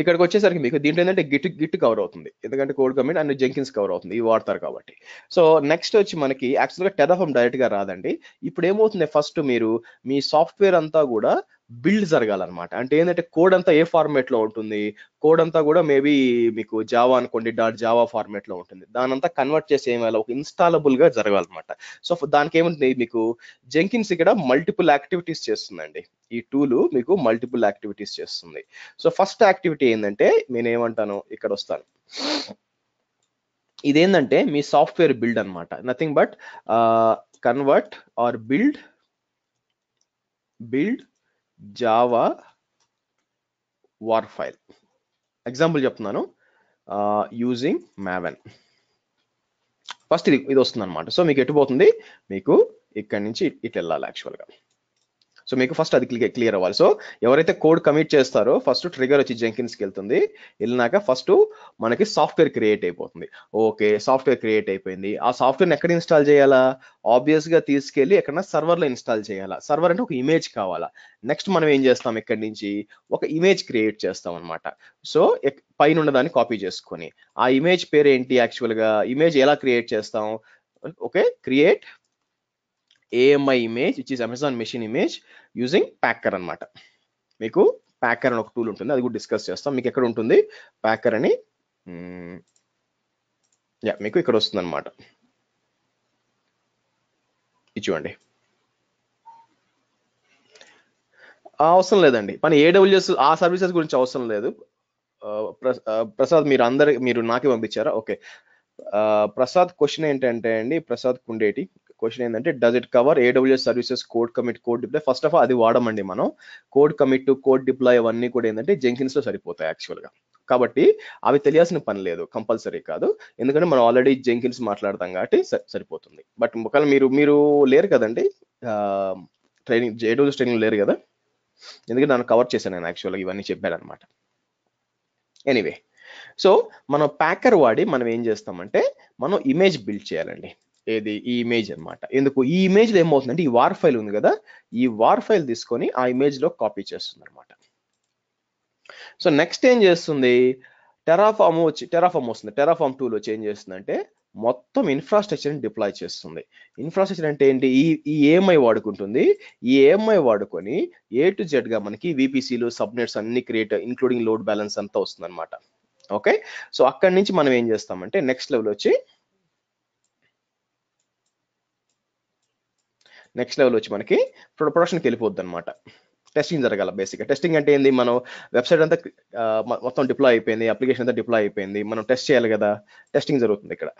ఇక్కడికి వచ్చేసరికి మీకు దీంట్లో ఏంటంటే గిట్ కవర్ అవుతుంది, ఎందుకంటే code commit and Jenkins cover అవుతుంది, ఇవి వాడతారు కాబట్టి. సో నెక్స్ట్ వచ్చి మనకి యాక్చువల్గా టెరాఫార్మ్ డైరెక్ట్ గా రాదండి. ఇప్పుడు ఏమవుతుంది, ఫస్ట్ మీరు మీ సాఫ్ట్వేర్ అంతా కూడా బిల్డ్ జరగాలన్నమాట. అంటే ఏంటంటే కోడ్ అంతా ఏ ఫార్మేట్ లో ఉంటుంది, కోడ్ అంతా కూడా మేబీ మీకు జావా అనుకోండి, .java ఫార్మేట్ లో ఉంటుంది, దాని అంతా కన్వర్ట్ చేసి ఏమైనా ఒక ఇన్స్టాలబుల్ గా జరగాలన్నమాట. సో దానికి ఏముంటుంది, మీకు జెంకిన్స్ ఇక్కడ మల్టిపుల్ యాక్టివిటీస్ చేస్తుందండి. ఈ టూల్ మీకు మల్టిపుల్ యాక్టివిటీస్ చేస్తుంది. సో ఫస్ట్ యాక్టివిటీ ఏంటంటే, నేనేమంటాను, ఇక్కడ వస్తాను, ఇదేంటంటే మీ సాఫ్ట్వేర్ బిల్డ్ అనమాట. Nothing but convert or build Java war file. Example చెప్తున్నాను, యూజింగ్ Maven. ఫస్ట్ ఇది వస్తుంది అనమాట. సో మీకు ఎటు పోతుంది, మీకు ఇక్కడి నుంచి ఇటు వెళ్ళాలి యాక్చువల్గా. సో మీకు ఫస్ట్ అది క్లియర్ అవ్వాలి. సో ఎవరైతే కోడ్ కమిట్ చేస్తారో ఫస్ట్ ట్రిగర్ వచ్చి జెంకిన్స్కి వెళ్తుంది, వెళ్ళినాక ఫస్ట్ మనకి సాఫ్ట్వేర్ క్రియేట్ అయిపోతుంది. ఓకే, సాఫ్ట్వేర్ క్రియేట్ అయిపోయింది. ఆ సాఫ్ట్వేర్ని ఎక్కడ ఇన్స్టాల్ చేయాలా, ఆబ్వియస్ గా తీసుకెళ్ళి ఎక్కడన్నా సర్వర్లో ఇన్స్టాల్ చేయాలా. సర్వర్ అంటే ఒక ఇమేజ్ కావాలా. నెక్స్ట్ మనం ఏం చేస్తాం, ఇక్కడి నుంచి ఒక ఇమేజ్ క్రియేట్ చేస్తాం అనమాట. సో పైన ఉన్నదాన్ని కాపీ చేసుకొని ఆ ఇమేజ్ పేరు ఏంటి, యాక్చువల్గా ఇమేజ్ ఎలా క్రియేట్ చేస్తాం, okay, create AMI image, which is Amazon Machine Image using Packer అన్నమాట. మీకు Packer అని ఒక టూల్ ఉంటుంది, అది కూడా డిస్కస్ చేస్తాం. మీకు ఎక్కడ ఉంటుంది Packer అని, మీకు ఇక్కడ వస్తుంది అనమాట. ఇది చూడండి, అవసరం లేదండి, మన AWS ఆ సర్వీసెస్ గురించి అవసరం లేదు. ప్రసాద్ మీరు నాకే పంపించారా? ఓకే, ప్రసాద్ క్వశ్చన్ ఏంటంటే అండి, ప్రసాద్ కుండేటి క్వశ్చన్ ఏంటంటే, does it cover AWS services code commit, code deploy? First of all అది వాడమండి మనం. కోడ్ కమిట్, కోడ్ డిప్లాయ్ అవన్నీ కూడా ఏంటంటే జెంకిన్స్ లో సరిపోతాయి యాక్చువల్గా. కాబట్టి అవి తెలియాల్సిన పని లేదు, కంపల్సరీ కాదు, ఎందుకంటే మనం ఆల్రెడీ జెంకిన్స్ మాట్లాడతాం కాబట్టి సరిపోతుంది. బట్ ఒకవేళ మీరు లేరు కదండి, ట్రైనింగ్ AWS ట్రైనింగ్ లేరు కదా, ఎందుకంటే దాన్ని కవర్ చేశాను నేను యాక్చువల్గా, ఇవన్నీ చెప్పాను అనమాట. ఎనీవే, సో మనం ప్యాకర్ వాడి మనం ఏం చేస్తామంటే, మనం ఇమేజ్ బిల్డ్ చేయాలండి. ఏది ఈ ఇమేజ్ అన్నమాట. ఎందుకు ఈ ఇమేజ్ లో ఏమవుతుందంటే ఈ వార్ ఫైల్ ఉంది కదా, ఈ వార్ ఫైల్ తీసుకొని ఆ ఇమేజ్ లో కాపీ చేస్తుంది అనమాట. సో నెక్స్ట్ ఏం చేస్తుంది, టెరాఫామ్ వస్తుంది. టెరాఫామ్ టూల్ వచ్చి ఏం చేస్తుందంటే మొత్తం ఇన్ఫ్రాస్ట్రక్చర్ ని డిప్లాయ్ చేస్తుంది. ఇన్ఫ్రాస్ట్రక్చర్ అంటే ఏంటి, ఈ ఏఎంఐ వాడుకుంటుంది. ఈ ఏఎంఐ వాడుకొని ఏ టు జెడ్ గా మనకి విపిసిలు సబ్నెట్స్ అన్ని క్రియేట్ ఇంక్లూడింగ్ లోడ్ బ్యాలెన్స్ అంతా వస్తుంది అనమాట. ఓకే, సో అక్కడి నుంచి మనం ఏం చేస్తామంటే నెక్స్ట్ లెవెల్ వచ్చి మనకి ప్రొడక్షన్కి వెళ్ళిపోద్ది అనమాట. టెస్టింగ్ జరగాల. బేసిక్గా టెస్టింగ్ అంటే ఏంది, మనం వెబ్సైట్ అంతా మొత్తం డిప్లాయ్ అయిపోయింది, అప్లికేషన్ అంతా డిప్లాయ్ అయిపోయింది, మనం టెస్ట్ చేయాలి కదా, టెస్టింగ్ జరుగుతుంది ఇక్కడ.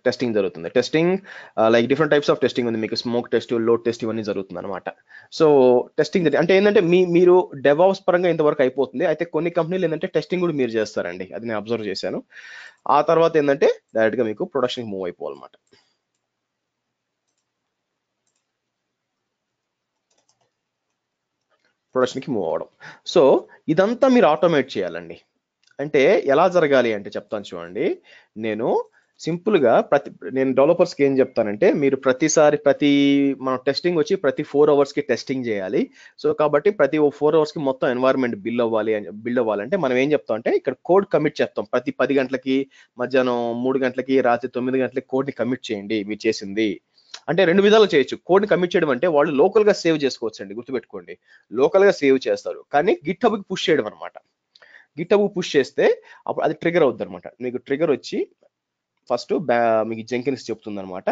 Testing like different types of testing ఉంది మీకు, స్మోక్ టెస్ట్, లోడ్ టెస్ట్, ఇవన్నీ జరుగుతుంది అనమాట. సో టెస్టింగ్ అంటే ఏంటంటే మీరు డెవాప్స్ పరంగా ఇంతవరకు అయిపోతుంది. అయితే కొన్ని కంపెనీలు ఏంటంటే టెస్టింగ్ కూడా మీరు చేస్తారండి, అది నేను అబ్జర్వ్ చేశాను. ఆ తర్వాత ఏంటంటే డైరెక్ట్ గా మీకు ప్రొడక్షన్ మూవ్ అయిపోవాలన్నమాట. ప్రొడక్షన్కి మూవ్ అవ్వడం. సో ఇదంతా మీరు ఆటోమేట్ చేయాలండి. అంటే ఎలా జరగాలి అంటే చెప్తాను చూడండి. నేను సింపుల్ గా నేను డెవలపర్స్కి ఏం చెప్తానంటే, మీరు మన టెస్టింగ్ వచ్చి ప్రతి 4 hours కి టెస్టింగ్ చేయాలి. సో కాబట్టి ప్రతి 4 hours కి మొత్తం ఎన్వైరన్మెంట్ బిల్డ్ అవ్వాలంటే మనం ఏం చెప్తాం అంటే ఇక్కడ కోడ్ కమిట్ చేస్తాం. ప్రతి 10 గంటలకి, మధ్యాహ్నం 3 గంటలకి, రాత్రి 9 గంటలకి కోడ్ ని కమిట్ చేయండి మీరు చేసింది. అంటే 2 విధాలు చేయొచ్చు. కోడ్ ని కమిట్ చేయడం అంటే వాళ్ళు లోకల్ గా సేవ్ చేసుకోవచ్చు అండి, గుర్తుపెట్టుకోండి. లోకల్ గా సేవ్ చేస్తారు, కానీ గిట్ హబ్ కి పుష్ చేయడం అనమాట. గిట్ హబ్ పుష్ చేస్తే అప్పుడు అది ట్రిగర్ అవుద్ది అనమాట. మీకు ట్రిగర్ వచ్చి ఫస్ట్ మీకు జెంకిన్స్ చెప్తుంది అనమాట.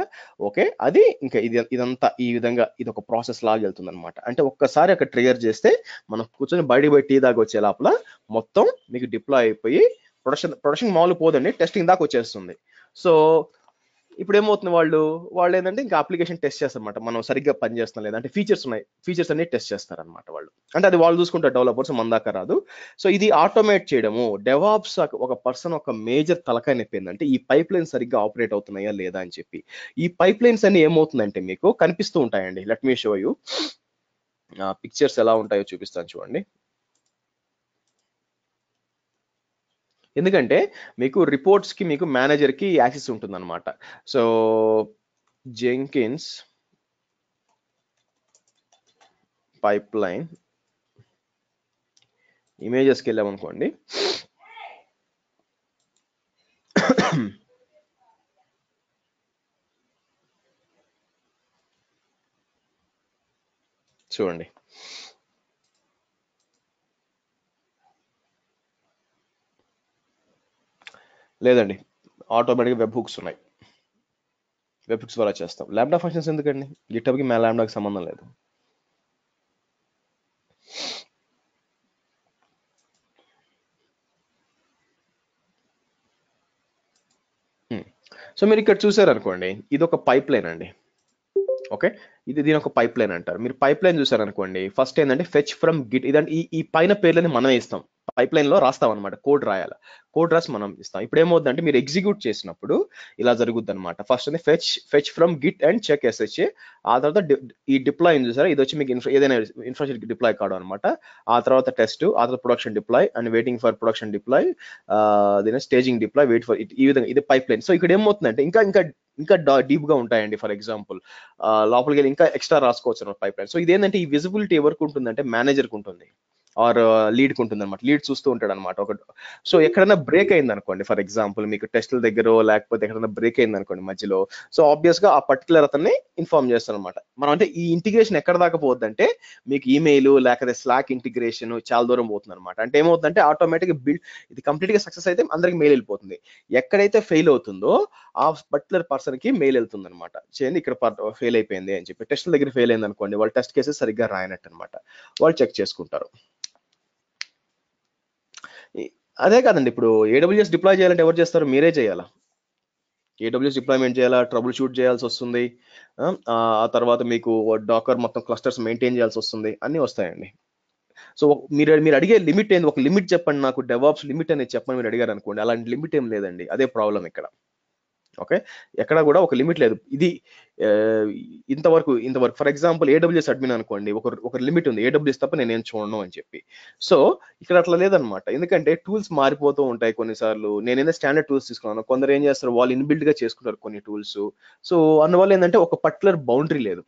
ఓకే, అది ఇంకా ఇదంతా ఈ విధంగా ఇది ఒక ప్రాసెస్ లాగా వెళ్తుంది అనమాట. అంటే ఒక్కసారి అక్కడ ట్రిగర్ చేస్తే మనం కూర్చొని బయట టీ దాకా వచ్చే లోపల మొత్తం మీకు డిప్లాయ్ అయిపోయి ప్రొడక్షన్ మామూలు పోదండి, టెస్టింగ్ దాకా వచ్చేస్తుంది. సో ఇప్పుడు ఏమవుతుంది, వాళ్ళు ఏంటంటే ఇంకా అప్లికేషన్ టెస్ట్ చేస్తారన్నమాట, మనం సరిగ్గా పని చేస్తున్నాం లేదా, అంటే ఫీచర్స్ అన్ని టెస్ట్ చేస్తారనమాట వాళ్ళు. అంటే అది వాళ్ళు చూసుకుంటారు, డెవలపర్స్ మన దాకా రాదు. సో ఇది ఆటోమేట్ చేయడము డెవాప్స్ ఒక పర్సన్ ఒక మేజర్ తలకాయ నొప్పి ఏంటంటే ఈ పైప్ లైన్ సరిగ్గా ఆపరేట్ అవుతున్నాయా లేదా అని చెప్పి. ఈ పైప్ లైన్స్ అన్ని ఏమవుతుందంటే మీకు కనిపిస్తూ ఉంటాయండి. Let me show you. Pictures ఎలా ఉంటాయో చూపిస్తాను చూడండి. ఎందుకంటే మీకు రిపోర్ట్స్ కి మీకు మేనేజర్ కి యాక్సెస్ ఉంటుంది అనమాట. సో జెంకిన్స్ పైప్ లైన్ ఇమేజెస్కి వెళ్ళామనుకోండి, చూడండి. లేదండి, ఆటోమేటిక్గా వెబ్ హుక్స్ ఉన్నాయి. వెబ్ హుక్స్ ద్వారా చేస్తాం. ల్యాండా ఫంక్షన్స్ ఎందుకండి, గిట్హబ్కి ల్యాండాకి సంబంధం లేదు. సో మీరు ఇక్కడ చూసారనుకోండి, ఇది ఒక పైప్ లైన్ అండి. ఓకే, దీని ఒక పైప్ లైన్ అంటారు. మీరు పైప్ లైన్ చూసారనుకోండి, ఫస్ట్ ఏంటంటే ఫెచ్ ఫ్రమ్ గిట్. ఇదంటే ఈ పైన పేర్లని మనమే ఇస్తాం, పైప్ లైన్ లో రాస్తాం అనమాట. కోడ్ రాయాలి, కోడ్ రాసి మనం ఇస్తాం. ఇప్పుడు ఏమవుతుందంటే మీరు ఎగ్జిక్యూట్ చేసినప్పుడు ఇలా జరుగుద్ది అనమాట. ఫస్ట్ అంటే fetch from git and check SHA. ఆ తర్వాత ఈ డిప్లాయ్ చూసారా, ఇది వచ్చి మీకు ఏదైనా ఇన్ఫ్రాస్ట్రక్చర్ డిప్లాయ్ కావడం అనమాట. ఆ తర్వాత టెస్ట్, ఆ తర్వాత production deploy and waiting for production deploy, దీని staging deploy, wait for it. ఈ విధంగా ఇది పైప్ లైన్. సో ఇక్కడ ఏమవుతుందంటే ఇంకా డీప్ గా ఉంటాయండి. ఫర్ ఎగ్జాంపుల్ లోపలికి వెళ్ళి ఇంకా ఎక్స్ట్రా రాసుకోవచ్చు పైప్ లైన్. సో ఇదేంటంటే ఈ విజిబిలిటీ ఎవరికి ఉంటుందంటే మేనేజర్కి ఉంటుంది, ఆర్ లీడ్కి ఉంటుంది అనమాట. లీడ్ చూస్తూ ఉంటాడు అనమాట. సో ఎక్కడైనా బ్రేక్ అయింది అనుకోండి, ఫర్ ఎగ్జాంపుల్ మీకు టెస్టుల దగ్గర లేకపోతే ఎక్కడైనా బ్రేక్ అయింది అనుకోండి మధ్యలో, సో ఆబ్వియస్ గా ఆ పర్టికులర్ అతన్ని ఇన్ఫార్మ్ చేస్తాను అనమాట. మనం అంటే ఈ ఇంటిగ్రేషన్ ఎక్కడ దాకా పోతుందంటే మీకు ఈమెయిల్ లేకపోతే స్లాక్ ఇంటిగ్రేషన్ చాలా దూరం పోతుంది అనమాట. అంటే ఏమవుతుందంటే ఆటోమేటిక్ ఇది కంప్లీట్ గా సక్సెస్ అయితే అందరికి మెయిల్ వెళ్ళిపోతుంది. ఎక్కడైతే ఫెయిల్ అవుతుందో ఆ పర్టికులర్ పర్సన్ కి మెయిల్ వెళ్తుంది అనమాట, చేయండి ఇక్కడ ఫెయిల్ అయిపోయింది అని చెప్పి. టెస్టుల దగ్గర ఫెయిల్ అయింది అనుకోండి, వాళ్ళు టెస్ట్ కేసెస్ సరిగ్గా రాయనట్టు అనమాట, వాళ్ళు చెక్ చేసుకుంటారు. అదే కాదండి, ఇప్పుడు AWS డిప్లాయ్ చేయాలంటే ఎవరు చేస్తారు, మీరే చేయాలా. AWS డిప్లాయ్మెంట్ చేయాలా, ట్రబుల్ షూట్ చేయాల్సి వస్తుంది. ఆ తర్వాత మీకు డాకర్ మొత్తం క్లస్టర్స్ మెయింటైన్ చేయాల్సి వస్తుంది, అన్నీ వస్తాయండి. సో మీరు అడిగే లిమిట్ ఏంది, ఒక లిమిట్ చెప్పండి నాకు, డెవాప్స్ లిమిట్ అనేది చెప్పండి మీరు అడిగారు అనుకోండి, అలాంటి లిమిట్ ఏం లేదండి. అదే ప్రాబ్లం ఇక్కడ. ఓకే, ఎక్కడ కూడా ఒక లిమిట్ లేదు. ఇది ఆ, ఇంతవరకు ఫర్ ఎగ్జాంపుల్ ఏడబ్ల్యూఎస్ అడ్మిన్ అనుకోండి, ఒక లిమిట్ ఉంది, ఏడబ్ల్యూఎస్ తప్ప నేనేం చూడను అని చెప్పి. సో ఇక్కడ అట్లా లేదనమాట, ఎందుకంటే టూల్స్ మారిపోతూ ఉంటాయి కొన్నిసార్లు. నేనేదో స్టాండర్డ్ టూల్స్ తీసుకున్నాను, కొందరు ఏం చేస్తారు వాళ్ళు ఇన్బిల్డ్ గా చేసుకుంటారు కొన్ని టూల్స్. సో అందువల్ల ఏంటంటే ఒక పర్టికులర్ బౌండరీ లేదు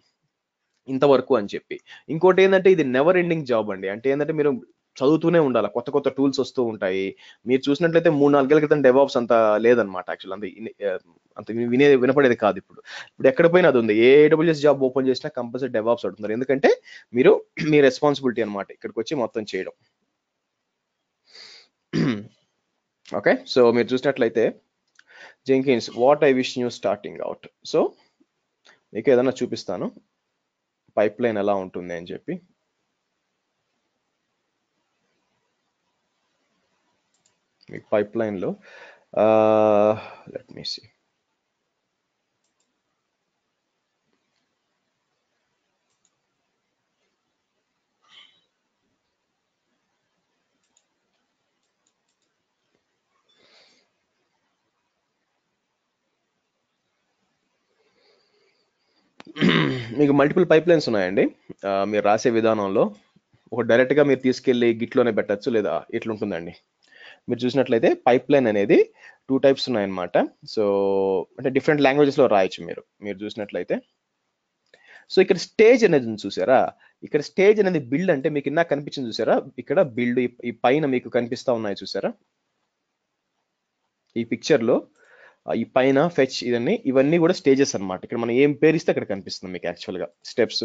ఇంతవరకు అని చెప్పి. ఇంకోటి ఏంటంటే ఇది నెవర్ ఎండింగ్ జాబ్ అండి. అంటే ఏంటంటే మీరు చదువుతూనే ఉండాలి, కొత్త కొత్త టూల్స్ వస్తూ ఉంటాయి. మీరు చూసినట్లయితే 3-4 ఏళ్ల క్రితం డెవాప్స్ అంత లేదనమాట యాక్చువల్, అంత వినపడేది కాదు. ఇప్పుడు ఎక్కడ పోయినా అది ఉంది. ఏ AWS జాబ్ ఓపెన్ చేసినా కంపల్సరీ డెవాప్స్ అడుగుతున్నారు, ఎందుకంటే మీరు మీ రెస్పాన్సిబిలిటీ అనమాట ఇక్కడికి వచ్చి మొత్తం చేయడం. ఓకే, సో మీరు చూసినట్లయితే Jenkins what I wish new starting out. So మీకు ఏదైనా చూపిస్తాను పైప్ లైన్ ఎలా ఉంటుంది అని చెప్పి. మీకు పైప్ లైన్ లో లెట్ మీ సీ, మీకు మల్టిపుల్ పైప్ లైన్స్ ఉన్నాయండి. మీరు రాసే విధానంలో ఒక డైరెక్ట్ గా మీరు తీసుకెళ్లి గిట్లోనే పెట్టచ్చు, లేదా ఇట్లుంటుందండి. మీరు చూసినట్లయితే పైప్ లైన్ అనేది 2 టైప్స్ ఉన్నాయన్నమాట. సో అంటే డిఫరెంట్ లాంగ్వేజెస్ లో రాయొచ్చు మీరు చూసినట్లయితే. సో ఇక్కడ స్టేజ్ అనేది ఉంది చూసారా, ఇక్కడ స్టేజ్ అనేది బిల్డ్ అంటే మీకు ఇందాక కనిపించింది చూసారా, ఇక్కడ బిల్డ్ ఈ పైన మీకు కనిపిస్తా ఉన్నాయి చూసారా ఈ పిక్చర్ లో. ఈ పైన ఫెచ్ ఇవన్నీ కూడా స్టేజెస్ అన్నమాట. ఇక్కడ మనం ఏం పేరు ఇస్తే అక్కడ కనిపిస్తుంది మీకు యాక్చువల్ గా స్టెప్స్.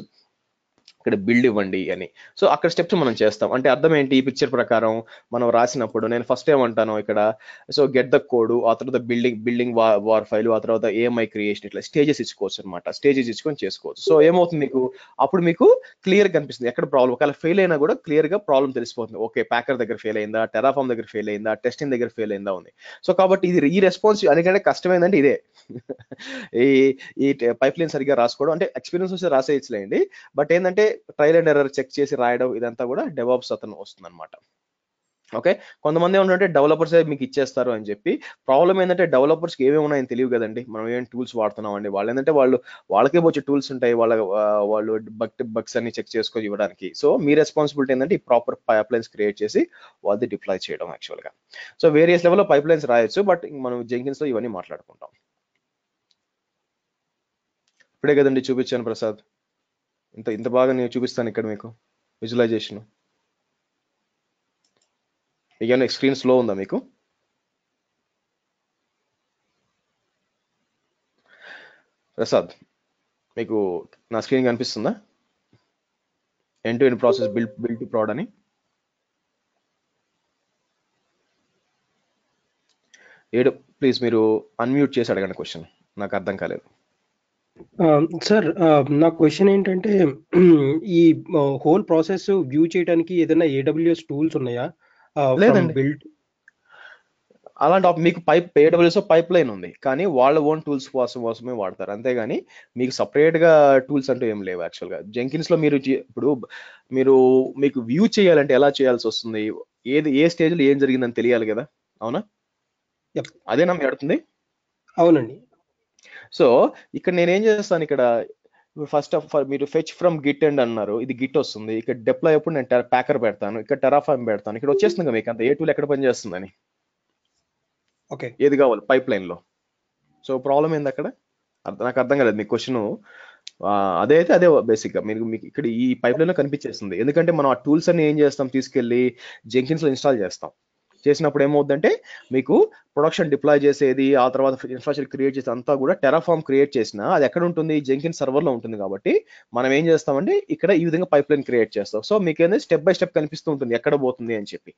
ఇక్కడ బిల్డ్ ఇవ్వండి అని. సో అక్కడ స్టెప్స్ మనం చేస్తాం. అంటే అర్థం ఏంటి, ఈ పిక్చర్ ప్రకారం మనం రాసినప్పుడు నేను ఫస్ట్ ఏమంటాను ఇక్కడ, సో గెట్ ద కోడ్, ఆ తర్వాత బిల్డింగ్ వార్ ఫైల్, ఆ తర్వాత ఏఎంఐ క్రియేషన్, ఇట్లా స్టేజెస్ ఇచ్చుకోవచ్చు అనమాట. స్టేజెస్ ఇచ్చుకొని చేసుకోవచ్చు. సో ఏమవుతుంది మీకు, అప్పుడు మీకు క్లియర్ గా కనిపిస్తుంది ఎక్కడ ప్రాబ్లం. ఒకవేళ ఫెయిల్ అయినా కూడా క్లియర్ గా ప్రాబ్లం తెలిసిపోతుంది. ఓకే, ప్యాకర్ దగ్గర ఫెయిల్ అయిందా, టెరాఫామ్ దగ్గర ఫెయిల్ అయిందా, టెస్టింగ్ దగ్గర ఫెయిల్ అయిందా ఉంది. సో కాబట్టి ఈ రెస్పాన్స్ ఎందుకంటే కష్టమైందంటే ఇదే. ఈ ఈ పైప్ లైన్ సరిగ్గా రాసుకోవడం అంటే ఎక్స్పీరియన్స్ వస్తే రాసేయచ్చులేండి, బట్ ఏంటంటే ట్రయల్ అండ్ ఎర్రర్ చెక్ చేసి రాయడం ఇదంతా కూడా డెవాప్స్ అతను వస్తుంది అనమాట. ఓకే, కొంతమంది ఏమంటే డెవలపర్స్ మీకు ఇచ్చేస్తారు అని చెప్పి. ప్రాబ్లం ఏంటంటే డెవలపర్స్ కి ఏమేమి ఉన్నాయని తెలియదు కదండి, మనం ఏం టూల్స్ వాడుతున్నాం అండి. వాళ్ళు ఏంటంటే వాళ్ళకే వచ్చే టూల్స్ ఉంటాయి, వాళ్ళు బగ్స్ అన్ని చెక్ చేసుకొని ఇవ్వడానికి. సో మీ రెస్పాన్సిబిలిటీ ఏంటంటే ఈ ప్రాపర్ పైప్ లైన్స్ క్రియేట్ చేసి వాళ్ళది డిప్లాయ్ చేయడం యాక్చువల్ గా. సో వేరియస్ లెవెల్లో పైప్ లైన్స్ రాయొచ్చు, బట్ మనం జెంకిన్స్ లో ఇవన్నీ మాట్లాడుకుంటాం. ఇప్పుడే కదండి చూపించాను ప్రసాద్, ఇంత బాగా నేను చూపిస్తాను ఇక్కడ మీకు విజువలైజేషన్. ఏమైనా స్క్రీన్ స్లో ఉందా మీకు? ప్రసాద్ మీకు నా స్క్రీన్ కనిపిస్తుందా? End to end process build to proud అని. ప్లీజ్ మీరు అన్మ్యూట్ చేసి అడగండి క్వశ్చన్, నాకు అర్థం కాలేదు. సార్ నా క్వశ్చన్ ఏంటంటే ఈ హోల్ ప్రాసెస్ వ్యూ చేయడానికి ఏదైనా AWS టూల్స్ ఉన్నాయా? లేదండి, బిల్డ్ అలాంటి మీకు AWS పైప్ లైన్ ఉంది, కానీ వాళ్ళ ఓన్ టూల్స్ కోసమే వాడతారు, అంతేగాని మీకు సపరేట్ గా టూల్స్ అంటూ ఏం లేవు యాక్చువల్ గా. జెంకిన్స్ లో ఇప్పుడు మీకు వ్యూ చేయాలంటే ఎలా చేయాల్సి వస్తుంది, ఏ స్టేజ్ లో ఏం జరిగిందని తెలియాలి కదా, అవునా? అదేనా మీరు అడుగుతుంది? అవునండి. సో ఇక్కడ నేనేం చేస్తాను, ఇక్కడ ఫస్ట్ ఆఫ్ ఆల్ మీరు ఫెచ్ ఫ్రమ్ గిట్ ఎండ్ అన్నారు, ఇది గిట్ వస్తుంది. ఇక్కడ డిప్లాయ్ అప్పుడు నేను ప్యాకర్ పెడతాను, ఇక్కడ టెరాఫామ్ పెడతాను, ఇక్కడ వచ్చేస్తుంది కదా మీకు అంత ఏ టూల్ ఎక్కడ పనిచేస్తుందని, ఓకే, ఏది కావాలి పైప్ లైన్ లో. సో ప్రాబ్లం ఏంది అక్కడ, నాకు అర్థం కాలేదు మీ క్వశ్చన్. అదే బేసిక్ గా మీకు ఇక్కడ ఈ పైప్ లైన్ లో కనిపించేస్తుంది, ఎందుకంటే మనం ఆ టూల్స్ అన్ని ఏం చేస్తాం, తీసుకెళ్లి జెంకిన్స్ లో ఇన్స్టాల్ చేస్తాం. చేసినప్పుడు ఏమవుతుందంటే మీకు ప్రొడక్షన్ డిప్లాయ్ చేసేది, ఆ తర్వాత ఇన్ఫ్రాస్ట్రక్చర్ క్రియేట్ చేసేది అంతా కూడా టెరాఫామ్ క్రియేట్ చేసినా అది ఎక్కడ ఉంటుంది, జెంకిన్స్ సర్వర్ లో ఉంటుంది. కాబట్టి మనం ఏం చేస్తామంటే ఇక్కడ ఈ విధంగా పైప్ లైన్ క్రియేట్ చేస్తాం. సో మీకు ఏంటంటే స్టెప్ బై స్టెప్ కనిపిస్తూ ఉంటుంది ఎక్కడ పోతుంది అని చెప్పి.